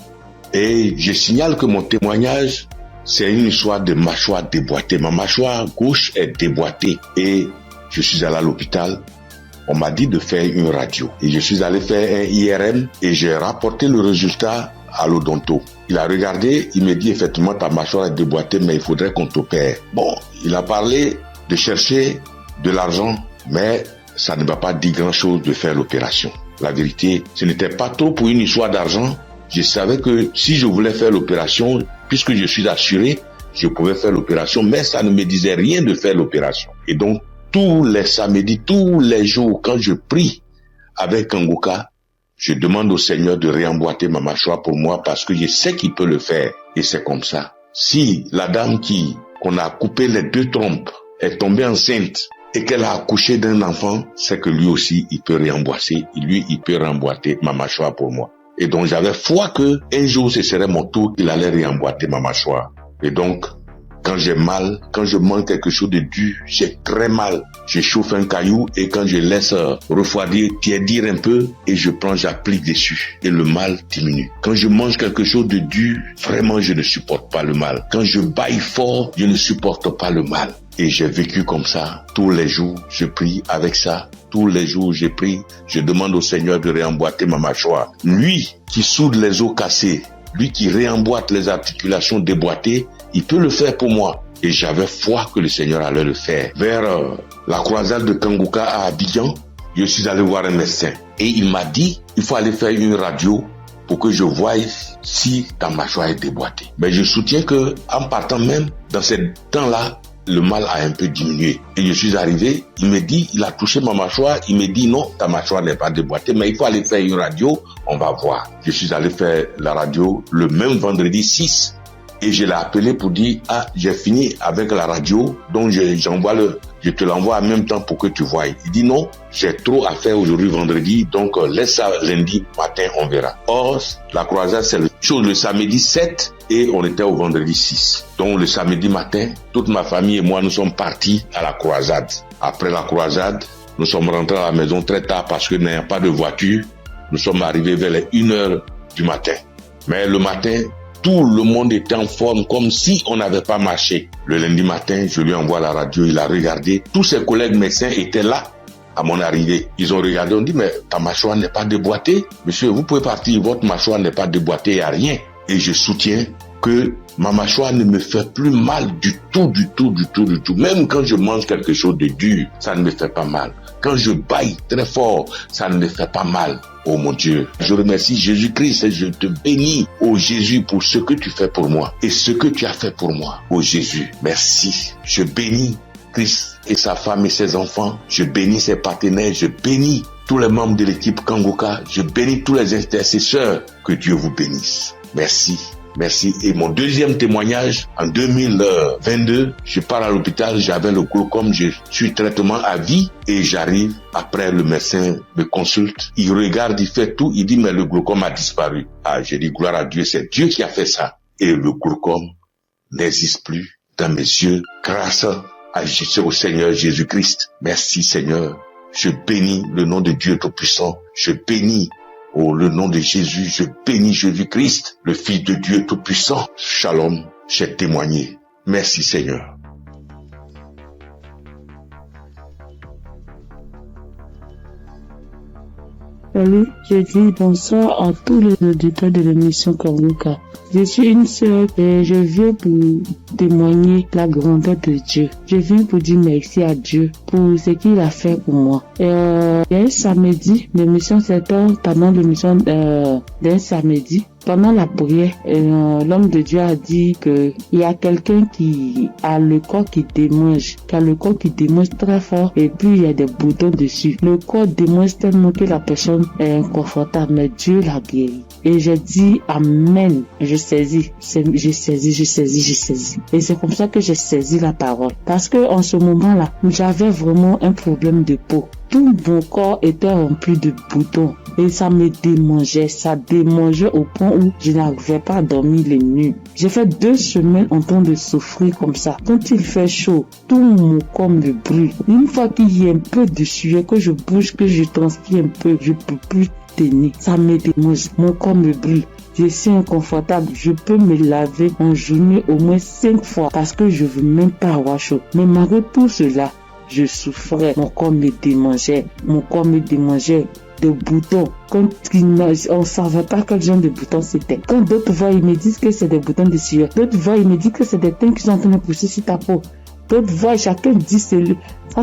S11: Et je signale que mon témoignage, c'est une histoire de mâchoire déboîtée. Ma mâchoire gauche est déboîtée et je suis allé à l'hôpital. On m'a dit de faire une radio. Et je suis allé faire un IRM et j'ai rapporté le résultat à l'odonto. Il a regardé, il me dit effectivement ta mâchoire est déboîtée mais il faudrait qu'on t'opère. Bon, il a parlé de chercher de l'argent mais ça ne m'a pas dit grand chose de faire l'opération. La vérité, ce n'était pas trop pour une histoire d'argent. Je savais que si je voulais faire l'opération, puisque je suis assuré, je pouvais faire l'opération, mais ça ne me disait rien de faire l'opération. Et donc, tous les samedis, tous les jours, quand je prie avec Kanguka, je demande au Seigneur de réemboîter ma mâchoire pour moi parce que je sais qu'il peut le faire. Et c'est comme ça. Si la dame qu'on a coupé les 2 trompes est tombée enceinte et qu'elle a accouché d'un enfant, c'est que lui aussi, il peut réemboîter. Lui, il peut réemboîter ma mâchoire pour moi. Et donc, j'avais foi que un jour, ce serait mon tour, il allait réemboîter ma mâchoire. Et donc, quand j'ai mal, quand je mange quelque chose de dur, j'ai très mal. Je chauffe un caillou et quand je laisse refroidir, tiédir un peu et je prends, j'applique dessus et le mal diminue. Quand je mange quelque chose de dur, vraiment, je ne supporte pas le mal. Quand je bâille fort, je ne supporte pas le mal. Et j'ai vécu comme ça. Tous les jours, je prie avec ça. Tous les jours, je prie. Je demande au Seigneur de réemboîter ma mâchoire. Lui qui soude les os cassés, lui qui réemboîte les articulations déboîtées, il peut le faire pour moi. Et j'avais foi que le Seigneur allait le faire. Vers la croisade de Kanguka à Abidjan, je suis allé voir un médecin. Et il m'a dit, il faut aller faire une radio pour que je voie si ta mâchoire est déboîtée. Mais je soutiens que en partant même, dans ce temps-là, le mal a un peu diminué. Et je suis arrivé, il me dit, il a touché ma mâchoire, il me dit non, ta mâchoire n'est pas déboîtée, mais il faut aller faire une radio, on va voir. Je suis allé faire la radio le même vendredi 6 et je l'ai appelé pour dire, j'ai fini avec la radio, donc je te l'envoie en même temps pour que tu voies. Il dit non, j'ai trop à faire aujourd'hui vendredi, donc laisse ça lundi matin, on verra. Or, la croisade, c'est le samedi 7 et on était au vendredi 6. Donc le samedi matin, toute ma famille et moi, nous sommes partis à la croisade. Après la croisade, nous sommes rentrés à la maison très tard parce que n'ayant pas de voiture, nous sommes arrivés vers les 1h du matin. Mais le matin, tout le monde était en forme comme si on n'avait pas marché. Le lundi matin, je lui envoie la radio, il a regardé. Tous ses collègues médecins étaient là à mon arrivée. Ils ont regardé, on dit, mais ta mâchoire n'est pas déboîtée. Monsieur, vous pouvez partir, votre mâchoire n'est pas déboîtée, il n'y a rien. Et je soutiens que ma mâchoire ne me fait plus mal du tout. Même quand je mange quelque chose de dur, ça ne me fait pas mal. Quand je bâille très fort, ça ne me fait pas mal. Oh mon Dieu, je remercie Jésus-Christ et je te bénis, oh Jésus, pour ce que tu fais pour moi et ce que tu as fait pour moi. Oh Jésus, merci. Je bénis Christ et sa femme et ses enfants. Je bénis ses partenaires. Je bénis tous les membres de l'équipe Kanguka. Je bénis tous les intercesseurs. Que Dieu vous bénisse. Merci. Merci. Et mon deuxième témoignage, en 2022, je pars à l'hôpital, j'avais le glaucome, je suis traitement à vie et j'arrive, après le médecin me consulte, il regarde, il fait tout, il dit mais le glaucome a disparu. J'ai dit gloire à Dieu, c'est Dieu qui a fait ça. Et le glaucome n'existe plus dans mes yeux grâce au Seigneur Jésus-Christ. Merci Seigneur. Je bénis le nom de Dieu Tout-Puissant. Je bénis le nom de Jésus, je bénis Jésus-Christ, le Fils de Dieu Tout-Puissant. Shalom, j'ai témoigné. Merci Seigneur.
S10: Salut, je dis bonsoir à tous les auditeurs de l'émission Kanguka. Je suis une sœur et je viens pour témoigner la grandeur de Dieu. Je viens pour dire merci à Dieu pour ce qu'il a fait pour moi. Il y a un samedi, l'émission c'était pendant l'émission d'un samedi.
S7: Pendant la prière, l'homme de Dieu a dit que il y a quelqu'un qui a le corps qui démange, très fort, et puis il y a des boutons dessus. Le corps démange tellement que la personne est inconfortable, mais Dieu l'a guéri. Et j'ai dit amen. J'ai saisi. Et c'est comme ça que j'ai saisi la parole. Parce que en ce moment-là, j'avais vraiment un problème de peau. Tout mon corps était rempli de boutons et ça me démangeait. Ça démangeait au point où je n'arrivais pas à dormir les nuits. J'ai fait 2 semaines en train de souffrir comme ça. Quand il fait chaud, tout mon corps me brûle. Une fois qu'il y a un peu de sueur, que je bouge, que je transpire un peu, je peux plus tenir. Ça me démange. Mon corps me brûle. Je suis inconfortable. Je peux me laver en journée au moins 5 fois parce que je veux même pas avoir chaud. Mais malgré tout cela, je souffrais. Mon corps me démangeait de boutons. Quand on ne savait pas quel genre de boutons c'était. Quand d'autres voient, ils me disent que c'est des boutons de sueur. D'autres voient, ils me disent que c'est des teintes qui sont en train de pousser sur ta peau. D'autres voient, chacun dit ça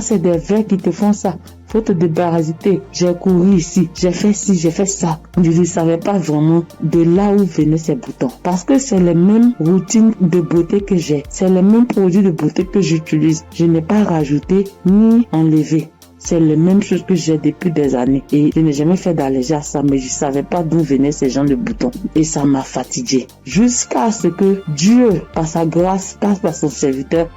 S7: c'est des vers qui te font ça. Faut te débarrasser. J'ai couru ici, j'ai fait ci, j'ai fait ça. Je ne savais pas vraiment de là où venaient ces boutons. Parce que c'est les mêmes routines de beauté que j'ai. C'est les mêmes produits de beauté que j'utilise. Je n'ai pas rajouté ni enlevé. C'est les mêmes choses que j'ai depuis des années. Et je n'ai jamais fait d'allergie à ça, mais je ne savais pas d'où venaient ces genres de boutons. Et ça m'a fatigué. Jusqu'à ce que Dieu, par sa grâce, passe par son serviteur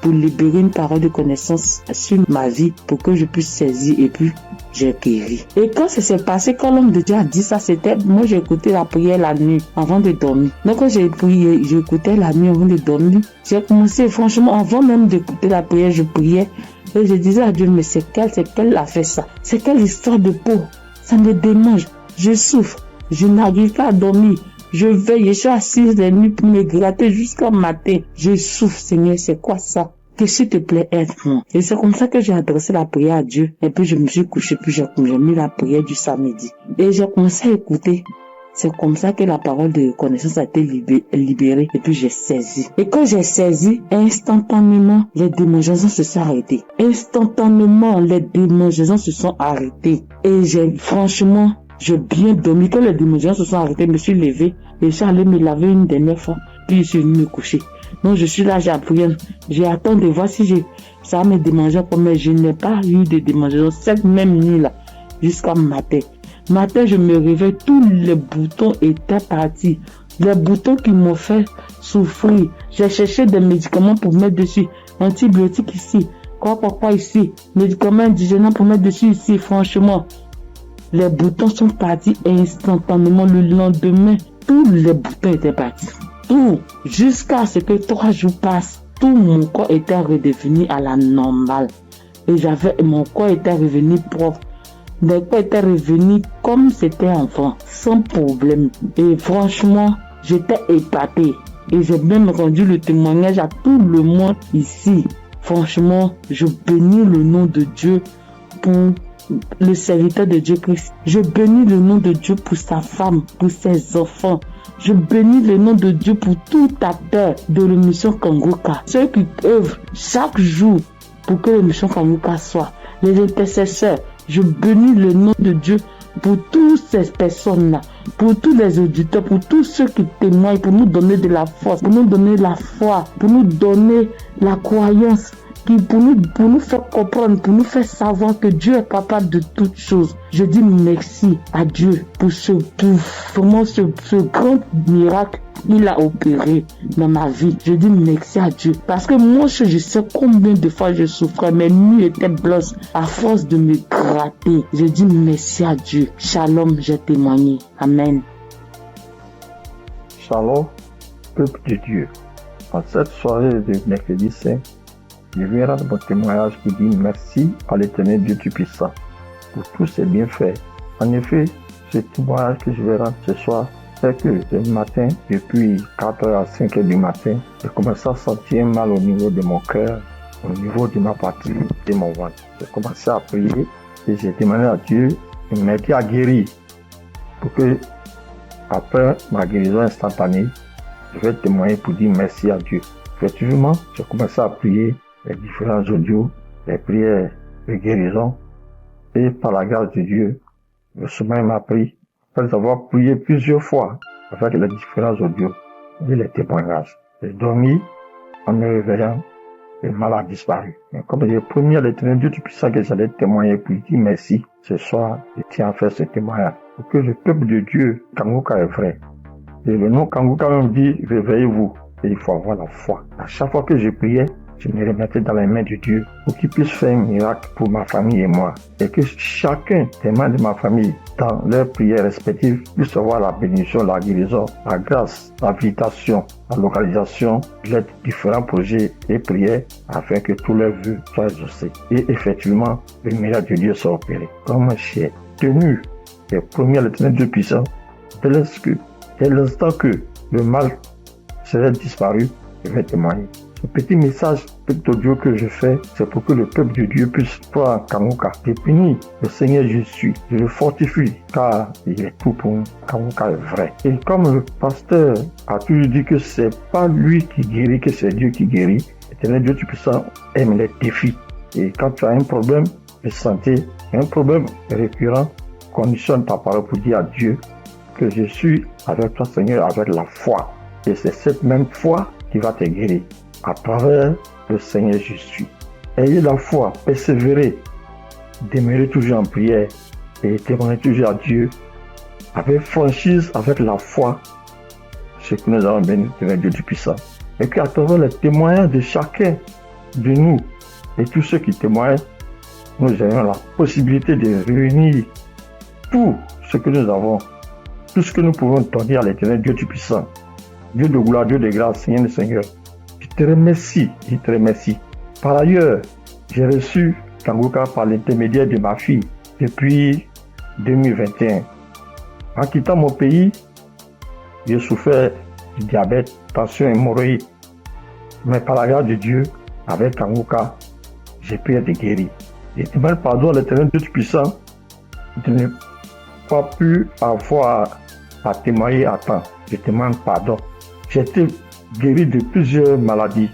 S7: pour libérer une parole de connaissance sur ma vie pour que je puisse saisir et puis j'ai guéri. Et quand ça s'est passé, quand l'homme de Dieu a dit ça, c'était, moi j'ai écouté la prière la nuit avant de dormir. Donc quand j'ai prié, j'écoutais la nuit avant de dormir. J'ai commencé, franchement, avant même d'écouter la prière, je priais. Et je disais à Dieu, mais c'est quelle a fait ça? C'est quelle histoire de peau? Ça me démange. Je souffre. Je n'arrive pas à dormir. Je veille, je suis assise les nuits pour me gratter jusqu'au matin. Je souffre, Seigneur, c'est quoi ça? Que s'il te plaît, aide-moi. Et c'est comme ça que j'ai adressé la prière à Dieu. Et puis je me suis couché, puis j'ai mis la prière du samedi. Et j'ai commencé à écouter. C'est comme ça que la parole de connaissance a été libérée. Et puis j'ai saisi. Et quand j'ai saisi, instantanément, les démangeaisons se sont arrêtées. Instantanément, les démangeaisons se sont arrêtées. Et j'ai bien dormi. Quand les démangeaisons se sont arrêtées, je me suis levé et je suis allé me laver une dernière fois. Puis je suis venu me coucher. Donc je suis là, j'ai appris. J'ai attendu de voir si ça me démangeait. Mais je n'ai pas eu de démangeaisons cette même nuit-là jusqu'à matin. Matin, je me réveille, tous les boutons étaient partis. Les boutons qui m'ont fait souffrir. J'ai cherché des médicaments pour mettre dessus. Antibiotiques ici. Quoi ici. Médicaments indigènes pour mettre dessus ici. Franchement, les boutons sont partis instantanément. Le lendemain, tous les boutons étaient partis. Tout. Jusqu'à ce que 3 jours passent. Tout mon corps était redevenu à la normale. Et mon corps était revenu propre. Mon corps était revenu comme c'était enfant, sans problème. Et franchement, j'étais épatée. Et j'ai même rendu le témoignage à tout le monde ici. Franchement, je bénis le nom de Dieu pour le serviteur de Dieu Christ. Je bénis le nom de Dieu pour sa femme, pour ses enfants. Je bénis le nom de Dieu pour tout acteur de l'émission Kangoka. Ceux qui œuvrent chaque jour pour que l'émission Kangoka soit. Les intercesseurs. Je bénis le nom de Dieu pour toutes ces personnes-là, pour tous les auditeurs, pour tous ceux qui témoignent, pour nous donner de la force, pour nous donner la foi, pour nous donner la croyance, pour nous faire comprendre, pour nous faire savoir que Dieu est capable de toutes choses. Je dis merci à Dieu pour ce grand miracle qu'il a opéré dans ma vie. Je dis merci à Dieu. Parce que moi, je sais combien de fois je souffrais. Mes nuits étaient blanches à force de me gratter. Je dis merci à Dieu. Shalom, j'ai témoigné. Amen.
S12: Shalom, peuple de Dieu. En cette soirée de mercredi saint, je viens rendre mon témoignage qui dit merci à l'Éternel Dieu Tout-Puissant pour tous ses bienfaits. En effet, ce témoignage que je vais rendre ce soir, c'est que ce matin, depuis 4h à 5h du matin, j'ai commencé à sentir mal au niveau de mon cœur, au niveau de ma poitrine, de mon ventre. J'ai commencé à prier et j'ai demandé à Dieu de m'aider à guérir pour que, après ma guérison instantanée, je vais témoigner pour dire merci à Dieu. Effectivement, j'ai commencé à prier les différents audios, les prières de guérison, et par la grâce de Dieu, le sommeil m'a pris. Après avoir prié plusieurs fois, avec les différents audios et les témoignages. J'ai dormi en me réveillant, le mal a disparu. Mais comme j'ai promis à l'Éternel Dieu Tout-Puissant que j'allais témoigner pour lui dire merci, ce soir, je tiens à faire ce témoignage. Pour que le peuple de Dieu, Kangoka est vrai. Et le nom Kangoka même dit, réveillez-vous. Et il faut avoir la foi. À chaque fois que je priais, je me remettais dans les mains de Dieu pour qu'il puisse faire un miracle pour ma famille et moi. Et que chacun des membres de ma famille, dans leurs prières respectives, puisse avoir la bénédiction, la guérison, la grâce, l'invitation, la localisation, l'aide, différents projets et prières afin que tous leurs vœux soient exaucés. Et effectivement, le miracle de Dieu soit opéré. Comme j'ai tenu les premiers à l'Éternel Dieu puissant, dès l'instant que le mal serait disparu, je vais témoigner. Ce petit message, petit audio que je fais, c'est pour que le peuple de Dieu puisse croire en Kangoka. Je bénis le Seigneur Jésus, je le fortifie, car il est tout pour nous. Kangoka est vrai. Et comme le pasteur a toujours dit que c'est pas lui qui guérit, que c'est Dieu qui guérit, l'Éternel Dieu Tout-Puissant aime les défis. Et quand tu as un problème de santé, un problème récurrent, conditionne ta parole pour dire à Dieu que je suis avec toi, Seigneur, avec la foi. Et c'est cette même foi qui va te guérir. À travers le Seigneur Jésus. Ayez la foi, persévérez, demeurez toujours en prière et témoignez toujours à Dieu avec franchise, avec la foi, ce que nous avons béni de Dieu du puissant. Et qu'à travers les témoignages de chacun de nous et tous ceux qui témoignent, nous ayons la possibilité de réunir tout ce que nous avons, tout ce que nous pouvons donner à l'Éternel Dieu du puissant. Dieu de gloire, Dieu de grâce, Seigneur le Seigneur. Je te remercie. Par ailleurs, j'ai reçu Kangoka par l'intermédiaire de ma fille depuis 2021. En quittant mon pays, j'ai souffert du diabète, tension hémorroïde. Mais par la grâce de Dieu, avec Kangoka, j'ai pu être guéri. Je demande pardon à l'Éternel Dieu Tout-Puissant de ne pas pu avoir à témoigner à temps. Je demande pardon. J'ai été guéri de plusieurs maladies,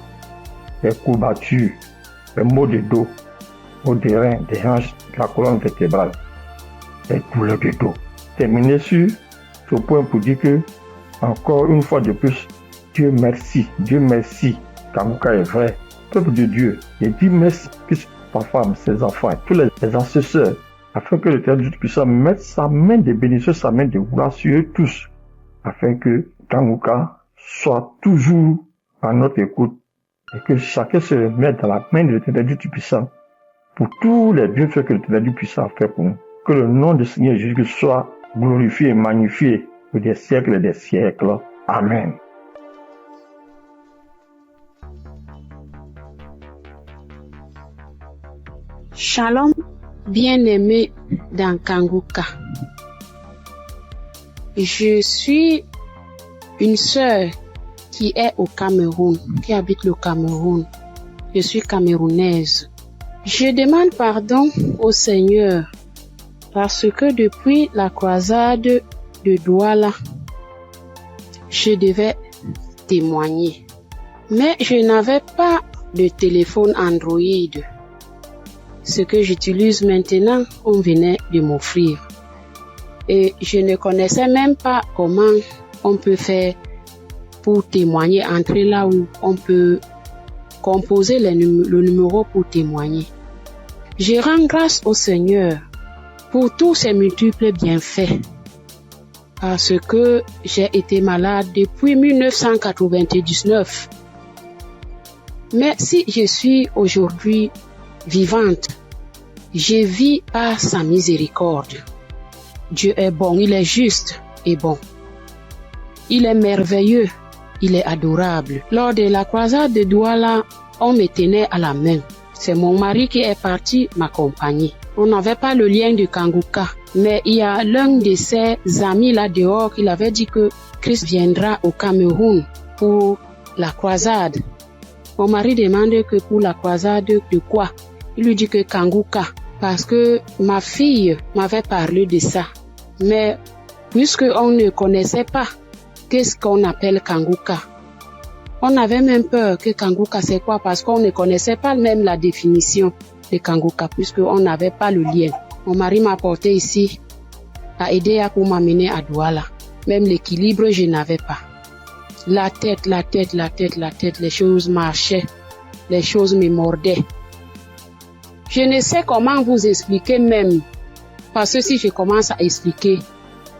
S12: des courbatures, des maux de dos, maux des reins, des hanches, de la colonne vertébrale, des douleurs de dos. Terminé sur ce point pour dire que, encore une fois de plus, Dieu merci, Kangoka est vrai, peuple de Dieu, et dis merci plus sa femme, ses enfants, tous les ancesteurs, afin que l'Éternel puisse mettre sa main de bénédiction, sa main de gloire sur eux tous, afin que Kangoka soit toujours à notre écoute et que chacun se mette dans la main de l'Éternel Dieu Tout-Puissant pour tous les bienfaits que l'Éternel Dieu Tout-Puissant a fait pour nous. Que le nom du Seigneur Jésus soit glorifié et magnifié pour des siècles et des siècles. Amen.
S13: Shalom, bien-aimé dans Kangoka. Je suis une sœur qui est au Cameroun, qui habite le Cameroun. Je suis camerounaise. Je demande pardon au Seigneur parce que depuis la croisade de Douala, je devais témoigner. Mais je n'avais pas de téléphone Android. Ce que j'utilise maintenant, on venait de m'offrir. Et je ne connaissais même pas comment on peut faire pour témoigner, entrer là où on peut composer le numéro pour témoigner. Je rends grâce au Seigneur pour tous ses multiples bienfaits. Parce que j'ai été malade depuis 1999. Mais si je suis aujourd'hui vivante, je vis par sa miséricorde. Dieu est bon, il est juste et bon. Il est merveilleux, il est adorable. Lors de la croisade de Douala, on me tenait à la main. C'est mon mari qui est parti m'accompagner. On n'avait pas le lien de Kangoka, mais il y a l'un de ses amis là dehors qui avait dit que Christ viendra au Cameroun pour la croisade. Mon mari demande que pour la croisade de quoi? Il lui dit que Kangoka, parce que ma fille m'avait parlé de ça. Mais puisque on ne connaissait pas qu'est-ce qu'on appelle Kangoka, on avait même peur que Kangoka c'est quoi, parce qu'on ne connaissait pas même la définition de Kangoka, puisqu'on n'avait pas le lien. Mon mari m'a porté ici, a aidé pour m'amener à Douala. Même l'équilibre, je n'avais pas. La tête, les choses marchaient, les choses me mordaient. Je ne sais comment vous expliquer même, parce que si je commence à expliquer,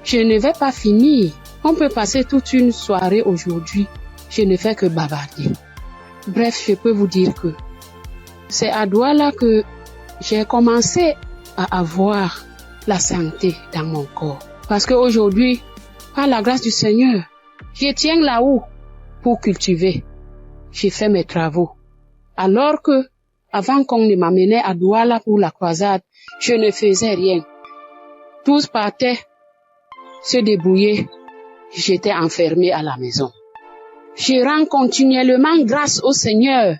S13: je ne vais pas finir. On peut passer toute une soirée aujourd'hui, je ne fais que bavarder. Bref, je peux vous dire que c'est à Douala que j'ai commencé à avoir la santé dans mon corps. Parce qu'aujourd'hui, par la grâce du Seigneur, je tiens là-haut pour cultiver. J'ai fait mes travaux. Alors que, avant qu'on ne m'amenait à Douala pour la croisade, je ne faisais rien. Tous partaient se débrouiller. J'étais enfermée à la maison. Je rends continuellement grâce au Seigneur.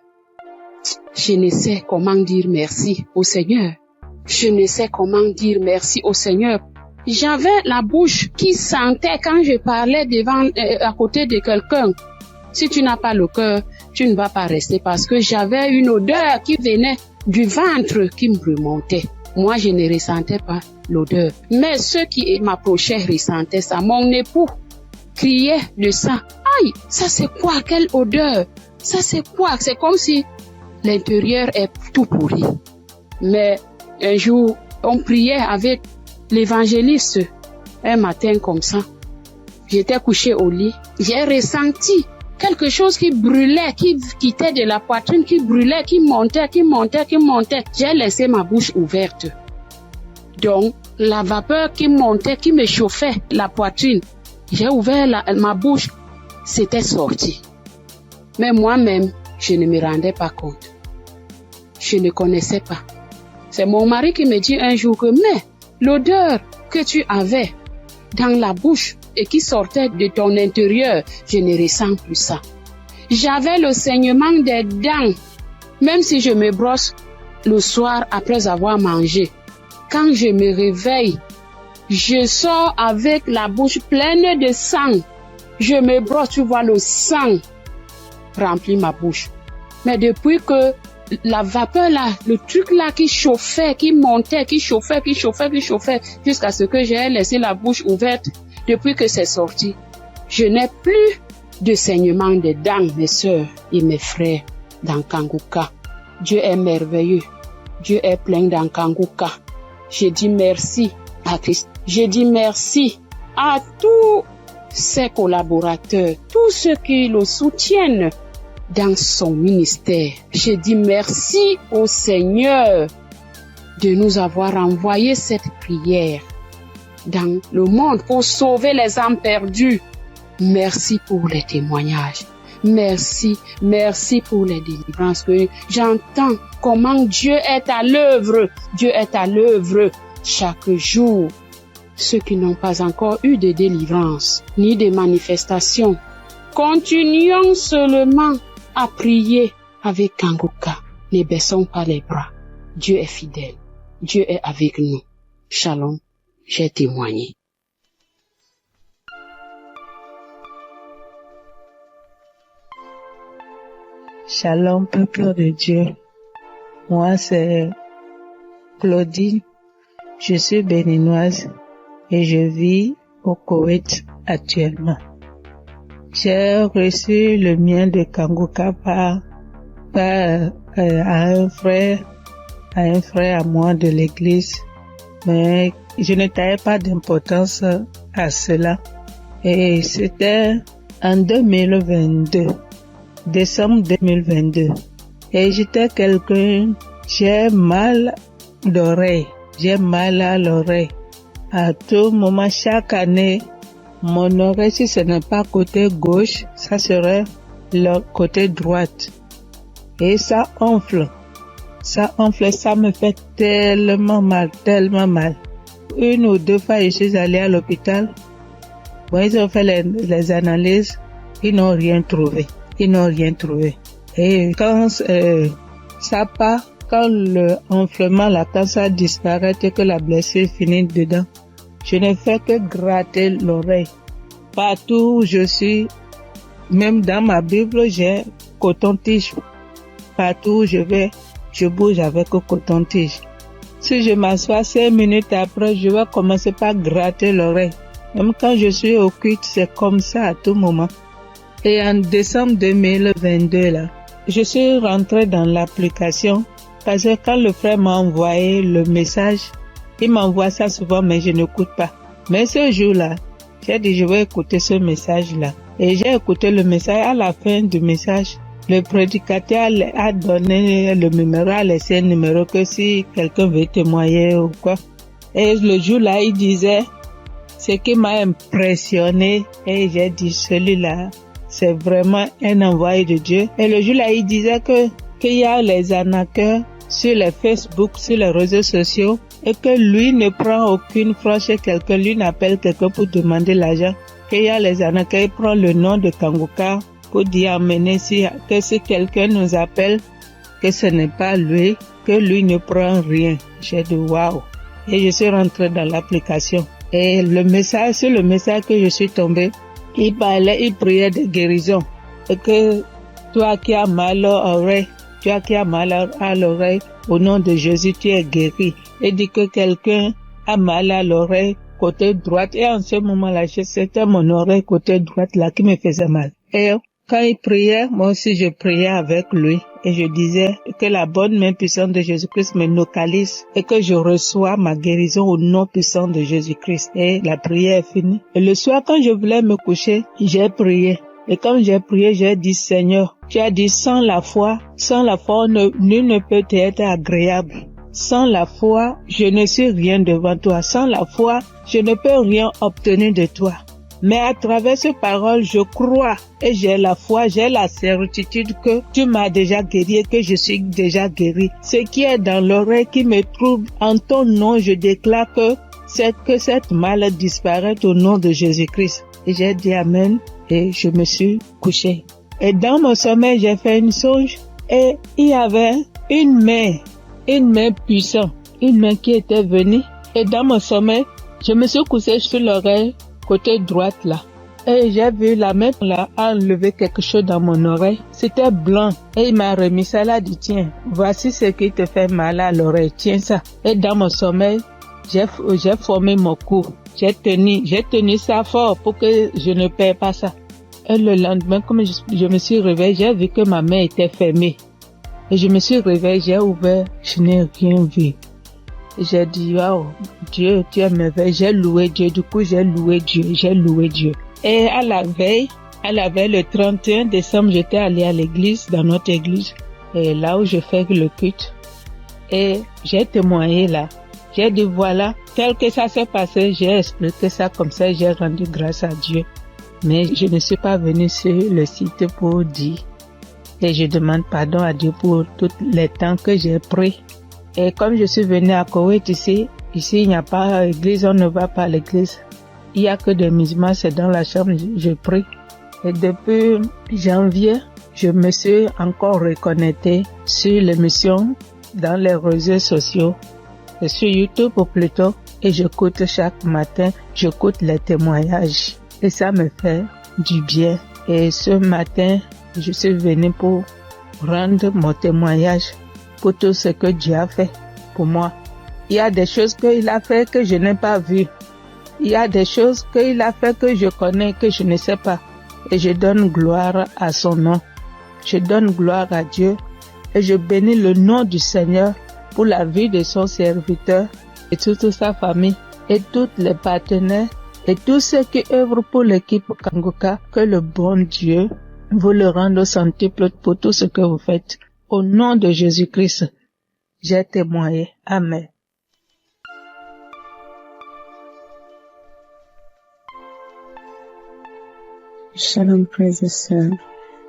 S13: Je ne sais comment dire merci au Seigneur. Je ne sais comment dire merci au Seigneur. J'avais la bouche qui sentait quand je parlais à côté de quelqu'un. Si tu n'as pas le cœur, tu ne vas pas rester parce que j'avais une odeur qui venait du ventre qui me remontait. Moi, je ne ressentais pas l'odeur. Mais ceux qui m'approchaient ressentaient ça. Mon époux criait de ça. Aïe, ça c'est quoi? Quelle odeur? Ça c'est quoi? C'est comme si l'intérieur est tout pourri. Mais un jour, on priait avec l'évangéliste. Un matin comme ça, j'étais couchée au lit. J'ai ressenti quelque chose qui brûlait, qui quittait de la poitrine, qui brûlait, qui montait. J'ai laissé ma bouche ouverte. Donc, la vapeur qui montait, qui me chauffait la poitrine, j'ai ouvert ma bouche, c'était sorti. Mais moi-même, je ne me rendais pas compte. Je ne connaissais pas. C'est mon mari qui me dit un jour que, mais l'odeur que tu avais dans la bouche et qui sortait de ton intérieur, je ne ressens plus ça. J'avais le saignement des dents, même si je me brosse le soir après avoir mangé. Quand je me réveille, je sors avec la bouche pleine de sang. Je me brosse, tu vois le sang remplit ma bouche. Mais depuis que la vapeur là, le truc là qui chauffait, qui montait, qui chauffait, jusqu'à ce que j'ai laissé la bouche ouverte, depuis que c'est sorti, je n'ai plus de saignement de dents, mes sœurs et mes frères dans Kanguka. Dieu est merveilleux. Dieu est plein dans Kanguka. Je dis merci à Christ. Je dis merci à tous ses collaborateurs, tous ceux qui le soutiennent dans son ministère. Je dis merci au Seigneur de nous avoir envoyé cette prière dans le monde pour sauver les âmes perdues. Merci pour les témoignages. Merci pour les délivrances que j'entends comment Dieu est à l'œuvre. Dieu est à l'œuvre chaque jour. Ceux qui n'ont pas encore eu de délivrance ni de manifestation, continuons seulement à prier avec Kanguka. Ne baissons pas les bras. Dieu est fidèle. Dieu est avec nous. Shalom, j'ai témoigné.
S10: Shalom, peuple de Dieu. Moi, c'est Claudine. Je suis béninoise et je vis au Koweït actuellement. J'ai reçu le mien de Kanguka par un frère à moi de l'église, mais je ne taillais pas d'importance à cela. Et c'était en 2022, décembre 2022. Et j'étais quelqu'un, j'ai mal d'oreille, j'ai mal à l'oreille. À tout moment, chaque année, mon oreille, si ce n'est pas côté gauche, ça serait le côté droite. Et ça enfle, ça me fait tellement mal. Une ou deux fois, je suis allée à l'hôpital. Bon, ils ont fait les analyses, ils n'ont rien trouvé. Et quand ça part, quand le enflement, quand ça disparaît et que la blessure finit dedans, je ne fais que gratter l'oreille. Partout où je suis, même dans ma Bible, j'ai coton-tige. Partout où je vais, je bouge avec coton-tige. Si je m'assois 5 minutes après, je vais commencer par gratter l'oreille. Même quand je suis au culte, c'est comme ça à tout moment. Et en décembre 2022, là, je suis rentrée dans l'application parce que quand le frère m'a envoyé le message, il m'envoie ça souvent, mais je n'écoute pas. Mais ce jour-là, j'ai dit je vais écouter ce message-là. Et j'ai écouté le message. À la fin du message, le prédicateur a donné le numéro, a laissé un numéro que si quelqu'un veut témoigner ou quoi. Et le jour-là, il disait, ce qui m'a impressionné, et j'ai dit celui-là, c'est vraiment un envoyé de Dieu. Et le jour-là, il disait qu'il y a les arnaqueurs sur les Facebook, sur les réseaux sociaux, et que lui ne prend aucune franche chez quelqu'un, lui n'appelle quelqu'un pour demander l'argent. Qu'il y a les arnaqueurs, il prend le nom de Kangoka pour dire amener que si quelqu'un nous appelle, que ce n'est pas lui, que lui ne prend rien. J'ai dit waouh. Et je suis rentrée dans l'application. Et le message, sur le message que je suis tombée, il priait de guérison. Et que toi qui as mal à l'oreille, au nom de Jésus, tu es guéri. Et dit que quelqu'un a mal à l'oreille, côté droite. Et en ce moment-là, c'était mon oreille côté droite là qui me faisait mal. Et quand il priait, moi aussi je priais avec lui. Et je disais que la bonne main puissante de Jésus-Christ me localise et que je reçois ma guérison au nom puissant de Jésus-Christ. Et la prière est finie. Et le soir, quand je voulais me coucher, j'ai prié. Et quand j'ai prié, j'ai dit, Seigneur, tu as dit, sans la foi, nul ne peut être agréable. Sans la foi, je ne suis rien devant toi. Sans la foi, je ne peux rien obtenir de toi. Mais à travers ces paroles, je crois et j'ai la foi, j'ai la certitude que tu m'as déjà guéri et que je suis déjà guéri. Ce qui est dans l'oreille qui me trouble, en ton nom, je déclare que cette maladie disparaît au nom de Jésus-Christ. Et j'ai dit Amen et je me suis couché. Et dans mon sommeil, j'ai fait une songe et il y avait une main puissante, une main qui était venue. Et dans mon sommeil, je me suis couché sur l'oreille côté droite là. Et j'ai vu la main là enlever quelque chose dans mon oreille. C'était blanc. Et il m'a remis ça là, dit tiens, voici ce qui te fait mal à l'oreille, tiens ça. Et dans mon sommeil, j'ai formé mon cou. J'ai tenu ça fort pour que je ne perds pas ça. Et le lendemain, comme je me suis réveillée, j'ai vu que ma main était fermée. Et je me suis réveillée, j'ai ouvert, je n'ai rien vu. J'ai dit, waouh, Dieu, tu es merveilleux. J'ai loué Dieu. Du coup, j'ai loué Dieu. Et à la veille, le 31 décembre, j'étais allée à l'église, dans notre église, et là où je fais le culte. Et j'ai témoigné là. J'ai dit, voilà, tel que ça s'est passé, j'ai expliqué ça comme ça, j'ai rendu grâce à Dieu. Mais je ne suis pas venue sur le site pour dire. Et je demande pardon à Dieu pour tous les temps que j'ai pris. Et comme je suis venue à Koweït ici il n'y a pas d'église, on ne va pas à l'église. Il n'y a que des musulmans, c'est dans la chambre, je prie. Et depuis janvier, je me suis encore reconnectée sur l'émission dans les réseaux sociaux, et sur YouTube plutôt, et j'écoute chaque matin, j'écoute les témoignages. Et ça me fait du bien. Et ce matin, je suis venue pour rendre mon témoignage pour tout ce que Dieu a fait pour moi. Il y a des choses qu'il a fait que je n'ai pas vues. Il y a des choses qu'il a fait que je connais, que je ne sais pas. Et je donne gloire à son nom. Je donne gloire à Dieu. Et je bénis le nom du Seigneur pour la vie de son serviteur et toute sa famille et tous les partenaires et tous ceux qui œuvrent pour l'équipe Kangoka. Que le bon Dieu vous le rende au centuple pour tout ce que vous faites. Au nom de Jésus-Christ, j'ai témoigné. Amen.
S9: Shalom, frères et sœurs.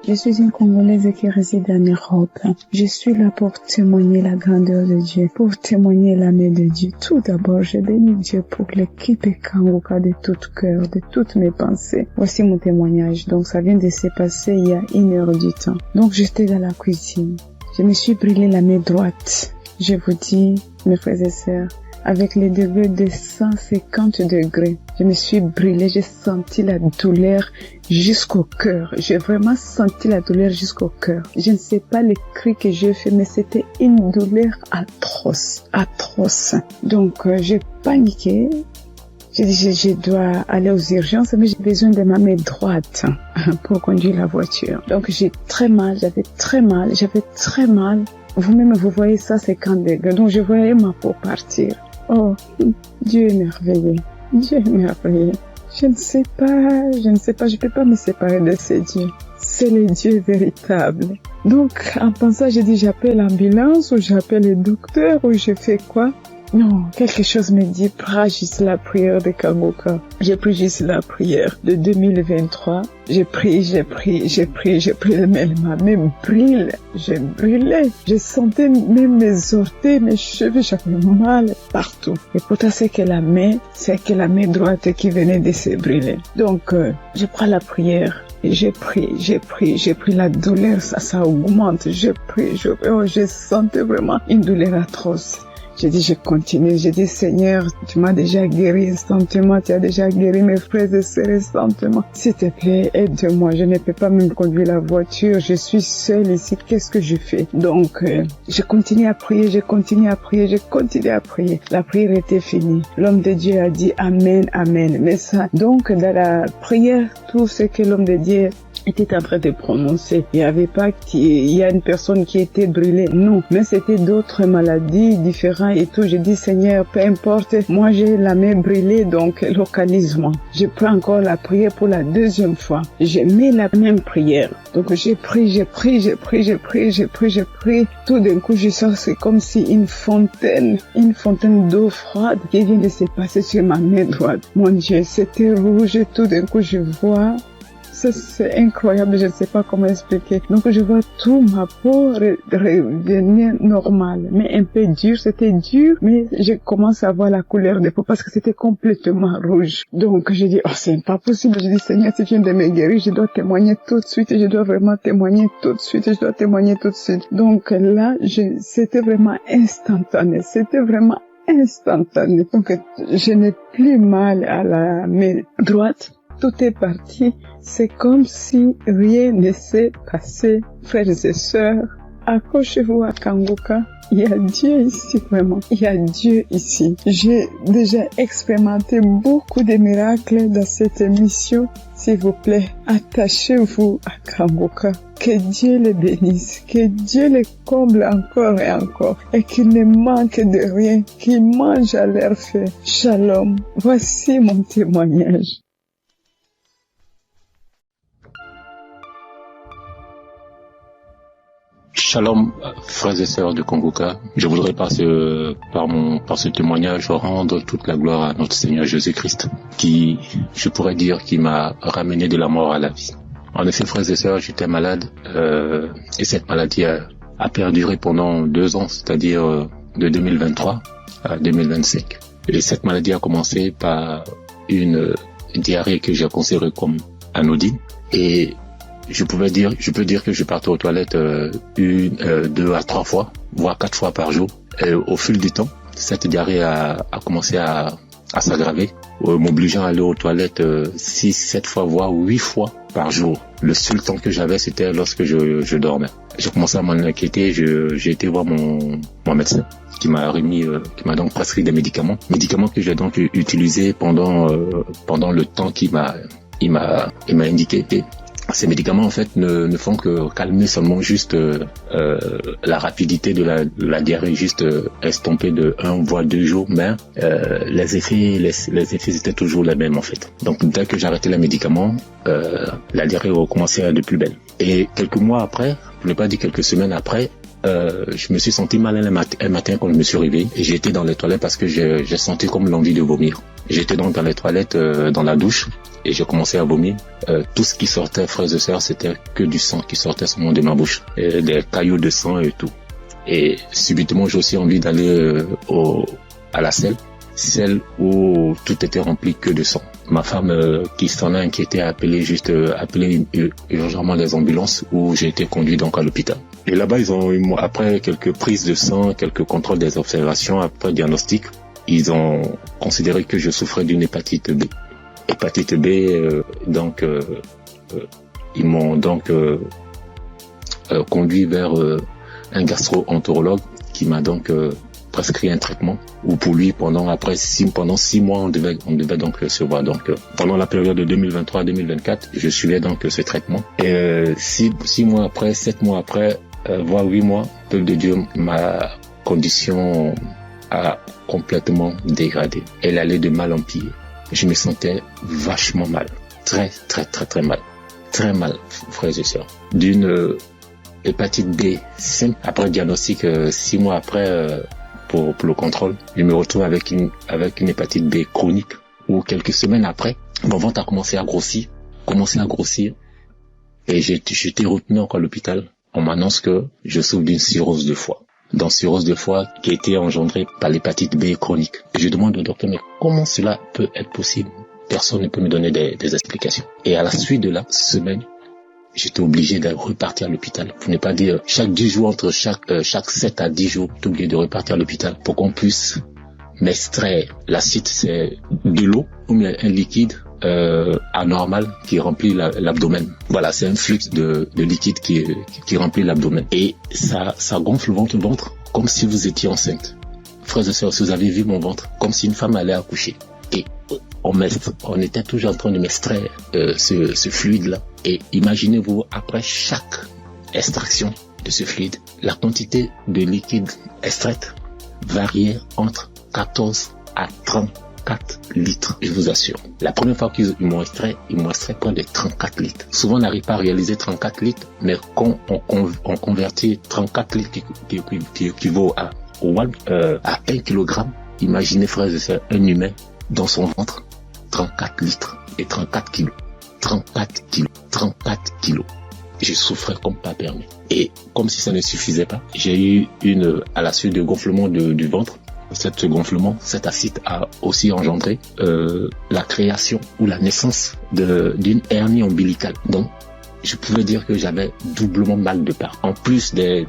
S9: Je suis une Congolaise qui réside en Europe. Je suis là pour témoigner la grandeur de Dieu, pour témoigner la main de Dieu. Tout d'abord, je bénis Dieu pour l'équipe Kangoka de tout cœur, de toutes mes pensées. Voici mon témoignage. Donc, ça vient de se passer il y a 1 heure du temps. Donc, j'étais dans la cuisine. Je me suis brûlé la main droite. Je vous dis, mes frères et sœurs, avec les degrés de 150 degrés, je me suis brûlée, j'ai senti la douleur jusqu'au cœur. J'ai vraiment senti la douleur jusqu'au cœur. Je ne sais pas les cris que j'ai fait, mais c'était une douleur atroce. Donc, j'ai paniqué.
S10: J'ai dit, je dois aller aux urgences, mais j'ai besoin de ma main droite pour conduire la voiture. Donc j'avais très mal. Vous-même, vous voyez ça, c'est 50 degrés. Donc je voyais ma peau partir. Oh, Dieu est merveilleux. Je ne sais pas, je peux pas me séparer de ce Dieu. C'est le Dieu véritable. Donc, en pensant, j'ai dit, j'appelle l'ambulance, ou j'appelle le docteur, ou je fais quoi? Non, quelque chose me dit, prends juste la prière de Kangoka. J'ai pris juste la prière de 2023. J'ai pris, mais ma main brûle. Je brûlais. Je sentais même mes orteils, mes cheveux, j'avais mal partout. Et pourtant, c'est que la main droite qui venait de se brûler. Donc, je prends la prière. J'ai pris la douleur, ça augmente. Je sentais vraiment une douleur atroce. J'ai dit, je continue. J'ai dit, Seigneur, tu m'as déjà guéri instantanément. Tu as déjà guéri mes frères et sœurs instantanément. S'il te plaît, aide-moi. Je ne peux pas même conduire la voiture. Je suis seule ici. Qu'est-ce que je fais? Donc, je continue à prier. La prière était finie. L'homme de Dieu a dit Amen, Amen. Mais ça, donc, dans la prière, tout ce que l'homme de Dieu était en train de prononcer. Il n'y avait pas qu'il y a une personne qui était brûlée. Non. Mais c'était d'autres maladies différentes et tout. J'ai dit, Seigneur, peu importe. Moi, j'ai la main brûlée, donc localise-moi. Je prends encore la prière pour la deuxième fois. Je mets la même prière. Donc, j'ai pris. Tout d'un coup, je sens, c'est comme si une fontaine d'eau froide qui vient de se passer sur ma main droite. Mon Dieu, c'était rouge. Tout d'un coup, je vois. Ça, c'est incroyable, je ne sais pas comment expliquer. Donc, je vois tout ma peau revenir normale, mais un peu dur. C'était dur, mais je commence à voir la couleur de peau parce que c'était complètement rouge. Donc, j'ai dit, oh, c'est pas possible. J'ai dit, Seigneur, si tu viens de me guérir, je dois témoigner tout de suite. Je dois vraiment témoigner tout de suite. Donc, là, c'était vraiment instantané. Donc, je n'ai plus mal à la main droite. Tout est parti. C'est comme si rien ne s'est passé. Frères et sœurs, accrochez-vous à Kangoka. Il y a Dieu ici, vraiment. Il y a Dieu ici. J'ai déjà expérimenté beaucoup de miracles dans cette émission. S'il vous plaît, attachez-vous à Kangoka. Que Dieu les bénisse, que Dieu les comble encore et encore, et qu'il ne manque de rien, qu'il mange à leur faim. Shalom. Voici mon témoignage.
S14: Shalom, frères et sœurs de Kangoka. Je voudrais par ce témoignage rendre toute la gloire à notre Seigneur Jésus-Christ, qui, je pourrais dire, qui m'a ramené de la mort à la vie. En effet, frères et sœurs, j'étais malade, et cette maladie a perduré pendant 2 ans, c'est-à-dire de 2023 à 2025. Et cette maladie a commencé par une diarrhée que j'ai considérée comme anodine, et je peux dire que je partais aux toilettes 1, 2 à 3 fois, voire 4 fois par jour. Et au fil du temps, cette diarrhée a commencé à s'aggraver, m'obligeant à aller aux toilettes 6, 7 fois, voire 8 fois par jour. Le seul temps que j'avais, c'était lorsque je dormais. J'ai commencé à m'en inquiéter, j'ai été voir mon médecin qui m'a donc prescrit des médicaments que j'ai donc utilisés pendant le temps qu'il m'a indiqué. Ces médicaments en fait ne font que calmer seulement juste la rapidité de la diarrhée, juste estomper de 1 voire 2 jours, mais les effets étaient toujours les mêmes en fait. Donc dès que j'arrêtais les médicaments, la diarrhée recommençait de plus belle. Et quelques mois après, pour ne pas dire quelques semaines après, je me suis senti mal un matin quand je me suis réveillé et j'ai été dans les toilettes parce que j'ai senti comme l'envie de vomir. J'étais donc dans les toilettes, dans la douche, et j'ai commencé à vomir. Tout ce qui sortait, frères et sœurs, c'était que du sang qui sortait seulement de ma bouche, et des caillots de sang et tout. Et subitement, j'ai aussi envie d'aller à la celle où tout était rempli que de sang. Ma femme, qui s'en a inquiété, a appelé urgemment les ambulances, où j'ai été conduit donc à l'hôpital. Et là-bas, après quelques prises de sang, quelques contrôles des observations, après diagnostic, ils ont considéré que je souffrais d'une hépatite B. Hépatite B, ils m'ont donc conduit vers un gastro-entérologue qui m'a donc prescrit un traitement, ou pour lui pendant 6 mois on devait donc se voir. Donc pendant la période de 2023-2024, je suivais donc ce traitement. Et 6 mois après, 7 mois après, voire 8 mois, peuple de Dieu, ma condition a complètement dégradé. Elle allait de mal en pire. Je me sentais vachement mal. Très mal. Très mal, frères et sœurs. D'une hépatite B simple, après le diagnostic, 6 mois après, pour le contrôle, je me retrouve avec une hépatite B chronique, où quelques semaines après, mon ventre a commencé à grossir, et j'étais retenu encore à l'hôpital. On m'annonce que je souffre d'une cirrhose de foie. Dans cirrhose de foie qui a été engendrée par l'hépatite B chronique. Et je demande au docteur, mais comment cela peut être possible? Personne ne peut me donner des explications. Et à la suite de la semaine, j'étais obligé de repartir à l'hôpital. Pour ne pas dire, chaque 10 jours, entre chaque 7 à 10 jours, j'étais obligé de repartir à l'hôpital pour qu'on puisse m'extraire. L'acide, c'est de l'eau, ou bien un liquide anormal qui remplit l'abdomen. Voilà, c'est un flux de liquide qui remplit l'abdomen. Et ça gonfle votre ventre comme si vous étiez enceinte. Frères et sœurs, si vous avez vu mon ventre, comme si une femme allait accoucher. Et on était toujours en train de m'extraire ce fluide-là. Et imaginez-vous, après chaque extraction de ce fluide, la quantité de liquide extraite variait entre 14 à 34 litres, je vous assure. La première fois qu'ils m'ont extrait, près de 34 litres. Souvent, on n'arrive pas à réaliser 34 litres, mais quand on convertit 34 litres qui équivaut à 1 kilogramme, imaginez, frères et sœurs, un humain dans son ventre, 34 litres et 34 kilos. 34 kilos. Je souffrais comme pas permis. Et comme si ça ne suffisait pas, j'ai eu à la suite de gonflement du ventre, ce gonflement, cet acide a aussi engendré la création ou la naissance d'une hernie ombilicale. Donc, je pouvais dire que j'avais doublement mal de part. En plus des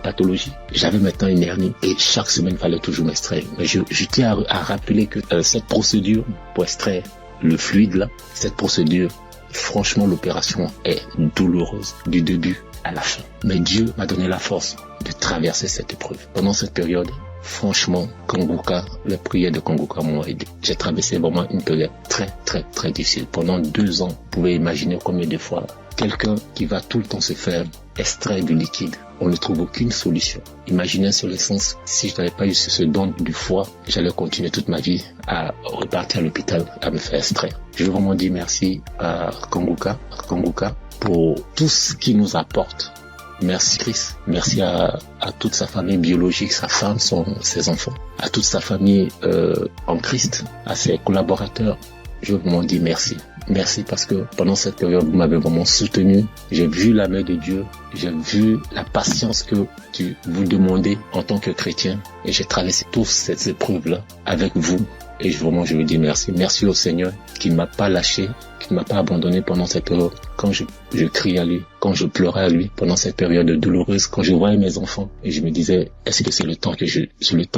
S14: pathologies, j'avais maintenant une hernie et chaque semaine, il fallait toujours m'extraire. Mais je tiens à rappeler que cette procédure pour extraire le fluide là, cette procédure, franchement, l'opération est douloureuse du début à la fin. Mais Dieu m'a donné la force de traverser cette épreuve. Pendant cette période, franchement, Kanguka, les prières de Kanguka m'ont aidé. J'ai traversé vraiment une période très difficile. Pendant 2 ans, vous pouvez imaginer combien de fois quelqu'un qui va tout le temps se faire extraire du liquide, on ne trouve aucune solution. Imaginez sur l'essence, si je n'avais pas eu ce don du foie, j'allais continuer toute ma vie à repartir à l'hôpital, à me faire extraire. Je veux vraiment dire merci à Kanguka pour tout ce qu'il nous apporte. Merci Christ, merci à toute sa famille biologique, sa femme, ses enfants, à toute sa famille en Christ, à ses collaborateurs. Je veux vraiment dire merci. Merci parce que pendant cette période, vous m'avez vraiment soutenu. J'ai vu la main de Dieu. J'ai vu la patience que vous demandez en tant que chrétien. Et j'ai traversé toutes ces épreuves-là avec vous. Et vraiment, je veux dire merci. Merci au Seigneur qui ne m'a pas lâché, qui ne m'a pas abandonné pendant cette période. Quand je criais à lui, quand je pleurais à lui, pendant cette période douloureuse, quand je voyais mes enfants, et je me disais, est-ce que c'est le temps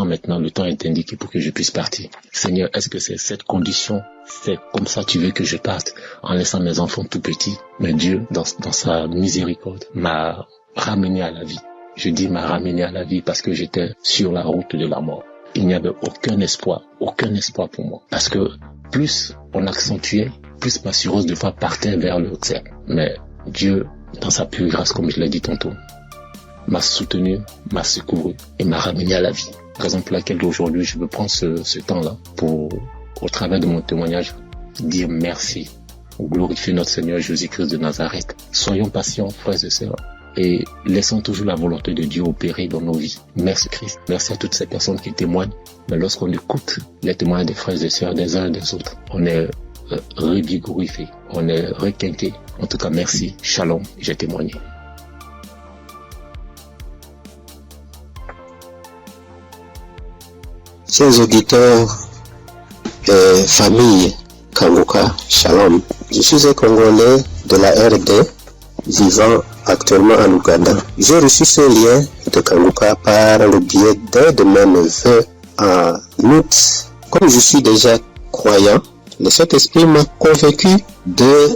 S14: maintenant, le temps est indiqué pour que je puisse partir. Seigneur, est-ce que c'est cette condition, c'est comme ça tu veux que je parte, en laissant mes enfants tout petits? Mais Dieu, dans sa miséricorde, m'a ramené à la vie. Je dis m'a ramené à la vie parce que j'étais sur la route de la mort. Il n'y avait aucun espoir pour moi. Parce que plus on accentuait, plus ma cirrhose de foie partait vers le cercle. Mais Dieu, dans sa pure grâce, comme je l'ai dit tantôt, m'a soutenu, m'a secouru et m'a ramené à la vie. Raison pour laquelle aujourd'hui, je veux prendre ce temps-là pour, au travers de mon témoignage, dire merci, glorifier notre Seigneur Jésus-Christ de Nazareth. Soyons patients, frères et sœurs, et laissons toujours la volonté de Dieu opérer dans nos vies. Merci Christ. Merci à toutes ces personnes qui témoignent. Mais lorsqu'on écoute les témoignages des frères et sœurs des uns et des autres, on est revigorifié, on est requinqué. En tout cas, merci. Shalom, j'ai témoigné.
S15: Chers auditeurs et famille Kanguka, Shalom. Je suis un Congolais de la RD vivant actuellement en Ouganda. J'ai reçu ce lien de Kanguka par le biais d'un de mes neveux en août. Comme je suis déjà croyant, le Saint-Esprit m'a convaincu de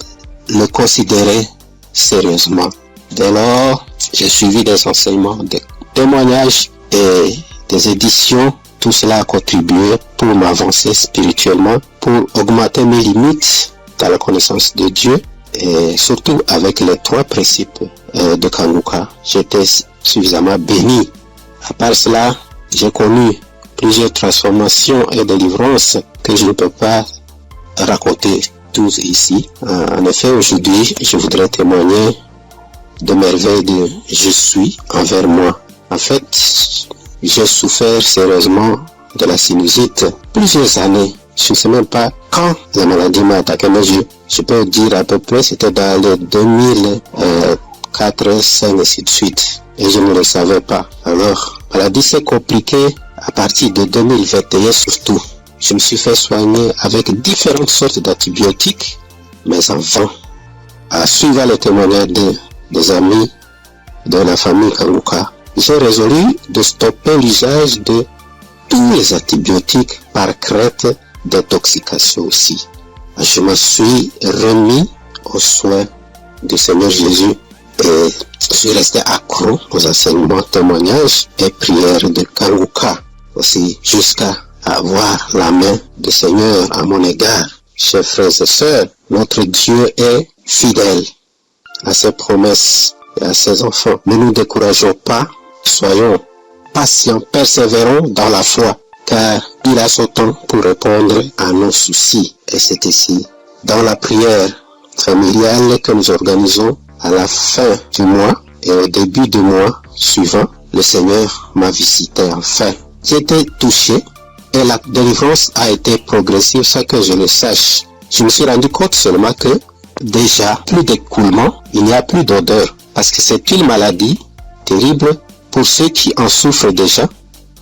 S15: le considérer sérieusement. Dès lors, j'ai suivi des enseignements, des témoignages et des éditions. Tout cela a contribué pour m'avancer spirituellement, pour augmenter mes limites dans la connaissance de Dieu. Et surtout avec les 3 principes de Kanguka, j'étais suffisamment béni. À part cela, j'ai connu plusieurs transformations et délivrances que je ne peux pas raconter tous ici. En effet, aujourd'hui, je voudrais témoigner de merveilles de je suis envers moi. En fait, j'ai souffert sérieusement de la sinusite plusieurs années. Je ne sais même pas quand la maladie m'a attaqué, mais je peux dire à peu près c'était dans les 2004, 2005 et ainsi de suite. Et je ne le savais pas. Alors, la maladie s'est compliquée à partir de 2021 surtout. Je me suis fait soigner avec différentes sortes d'antibiotiques, mais en vain. À suivre les témoignages des amis de la famille Kanguka, j'ai résolu de stopper l'usage de tous les antibiotiques par crainte d'intoxication aussi. Je me suis remis aux soins du Seigneur Jésus et je suis resté accro aux enseignements, témoignages et prières de Kanguka aussi jusqu'à avoir la main du Seigneur à mon égard. Chers frères et sœurs, notre Dieu est fidèle à ses promesses et à ses enfants. Ne nous décourageons pas, soyons patients, persévérons dans la foi, car il a son temps pour répondre à nos soucis. Et c'est ici, dans la prière familiale que nous organisons à la fin du mois et au début du mois suivant, le Seigneur m'a visité enfin. J'ai été touché et la délivrance a été progressive sans que je le sache. Je me suis rendu compte seulement que déjà, plus d'écoulement, il n'y a plus d'odeur, parce que c'est une maladie terrible pour ceux qui en souffrent déjà,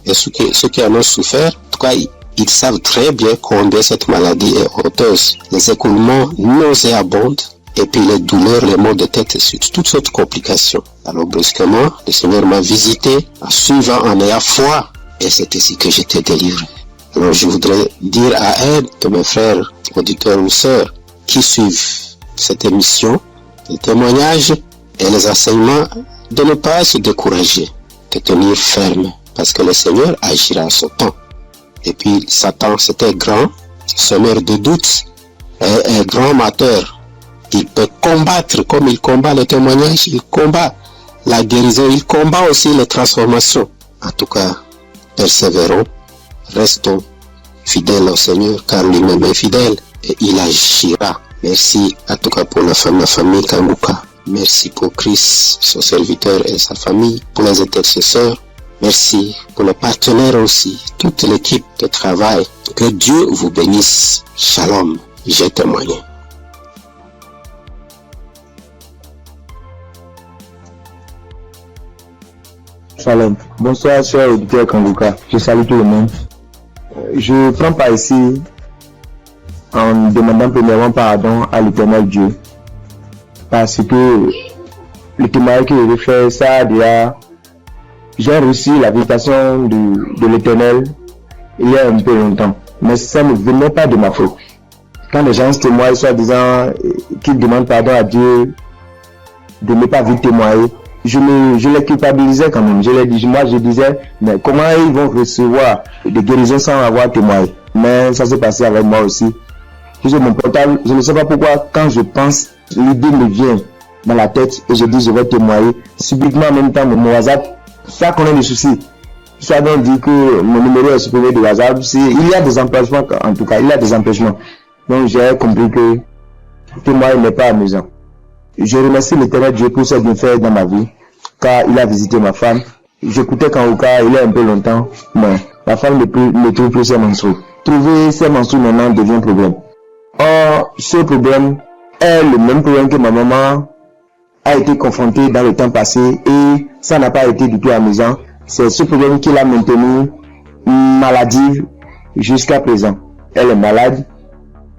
S15: et ceux qui en ont souffert. En tout cas, ils savent très bien combien cette maladie est honteuse. Les écoulements nauséabonds, et puis les douleurs, les maux de tête, toutes sortes de complications. Alors brusquement, le Seigneur m'a visité, en suivant, en ayant foi, et c'est ici que j'étais délivré. Alors je voudrais dire à un de mes frères, auditeurs ou sœurs, qui suivent cette émission, les témoignages et les enseignements, de ne pas se décourager, de tenir ferme, parce que le Seigneur agira à son temps. Et puis Satan, c'était grand, semeur de doutes, et un grand menteur. Il peut combattre comme il combat le témoignage, il combat la guérison, il combat aussi les transformations. En tout cas, persévérons, restons fidèles au Seigneur, car lui-même est fidèle et il agira. Merci en tout cas pour la famille Kanguka. Merci pour Christ, son serviteur et sa famille, pour les intercesseurs. Merci pour les partenaires aussi, toute l'équipe de travail. Que Dieu vous bénisse. Shalom, j'ai témoigné.
S16: Shalom. Bonsoir, chers auditeurs Kanguka. Je salue tout le monde. Je prends part ici en demandant premièrement pardon à l'Éternel Dieu. Parce que le témoignage que je fais, ça déjà, j'ai reçu la visitation de l'Éternel il y a un peu longtemps. Mais ça ne venait pas de ma faute. Quand les gens témoignent, soit disant qu'ils demandent pardon à Dieu de ne pas vite témoigner, je les culpabilisais quand même. Je disais, mais comment ils vont recevoir des guérisons sans avoir témoigné? Mais ça s'est passé avec moi aussi. J'ai mon portable, je ne sais pas pourquoi, quand je pense, l'idée me vient dans la tête et je dis je vais témoigner. Subitement en même temps, mon WhatsApp, ça connaît des soucis. Soit donc dit que mon numéro est supprimé de WhatsApp, il y a des empêchements, en tout cas, il y a des empêchements. Donc j'ai compris que témoigner n'est pas amusant. Je remercie l'Éternel Dieu pour ce bienfait dans ma vie, car il a visité ma femme. J'écoutais Kanguka il y a un peu longtemps, mais la femme ne trouve plus ses menstrues. Trouver ses menstrues maintenant devient un problème. Or, ce problème est le même problème que ma maman a été confrontée dans le temps passé et ça n'a pas été du tout amusant. C'est ce problème qui l'a maintenue maladive jusqu'à présent. Elle est malade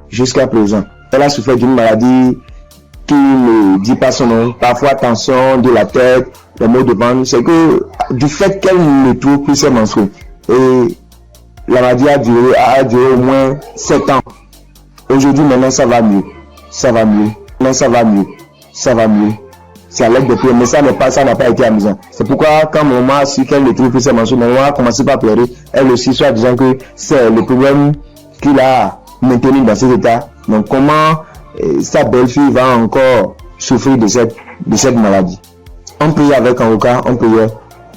S16: jusqu'à présent. Elle a souffert d'une maladie qui ne dit pas son nom, parfois tension de la tête, les maux de ventre, c'est que du fait qu'elle ne trouve plus ses menstrues. Et la maladie a duré au moins 7 ans. Aujourd'hui maintenant ça va mieux, ça va mieux, maintenant ça va mieux, ça va mieux, c'est à l'aide de prière, mais ça n'a pas été amusant. C'est pourquoi quand mon maman a su qu'elle ne trouve plus ses mensonges, ma maman a commencé par pleurer, elle aussi, soit disant que c'est le problème qu'il a maintenu dans cet état. Donc comment sa belle-fille va encore souffrir de cette maladie. On priait avec Kangoka, on priait.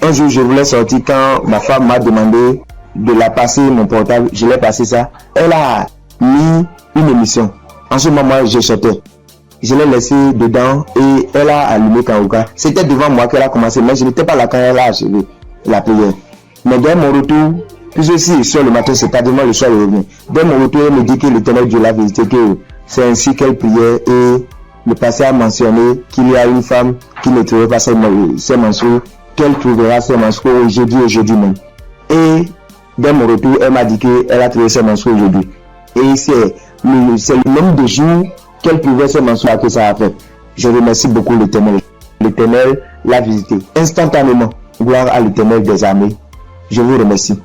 S16: Un jour, je voulais sortir quand ma femme m'a demandé de la passer mon portable. Je l'ai passé ça. Elle a mis une émission. En ce moment, je sortais. Je l'ai laissé dedans et elle a allumé Kangoka. C'était devant moi qu'elle a commencé, mais je n'étais pas là quand elle a achevé la prière. Mais dès mon retour, puisque si sur le matin, c'est tardivement le soir, je reviens. Dès mon retour, elle me dit que l'Éternel Dieu l'a visité, que c'est ainsi qu'elle priait et le passé a mentionné qu'il y a une femme qui ne trouvait pas ses menstrues, qu'elle trouvera ses menstrues aujourd'hui même. Et dès mon retour, elle m'a dit qu'elle a trouvé ses menstrues aujourd'hui. Et c'est le nombre de jours qu'elle trouvait ses menstrues que ça a fait. Je remercie beaucoup l'Éternel. L'Éternel l'a visité instantanément. Gloire à l'Éternel des armées. Je vous remercie.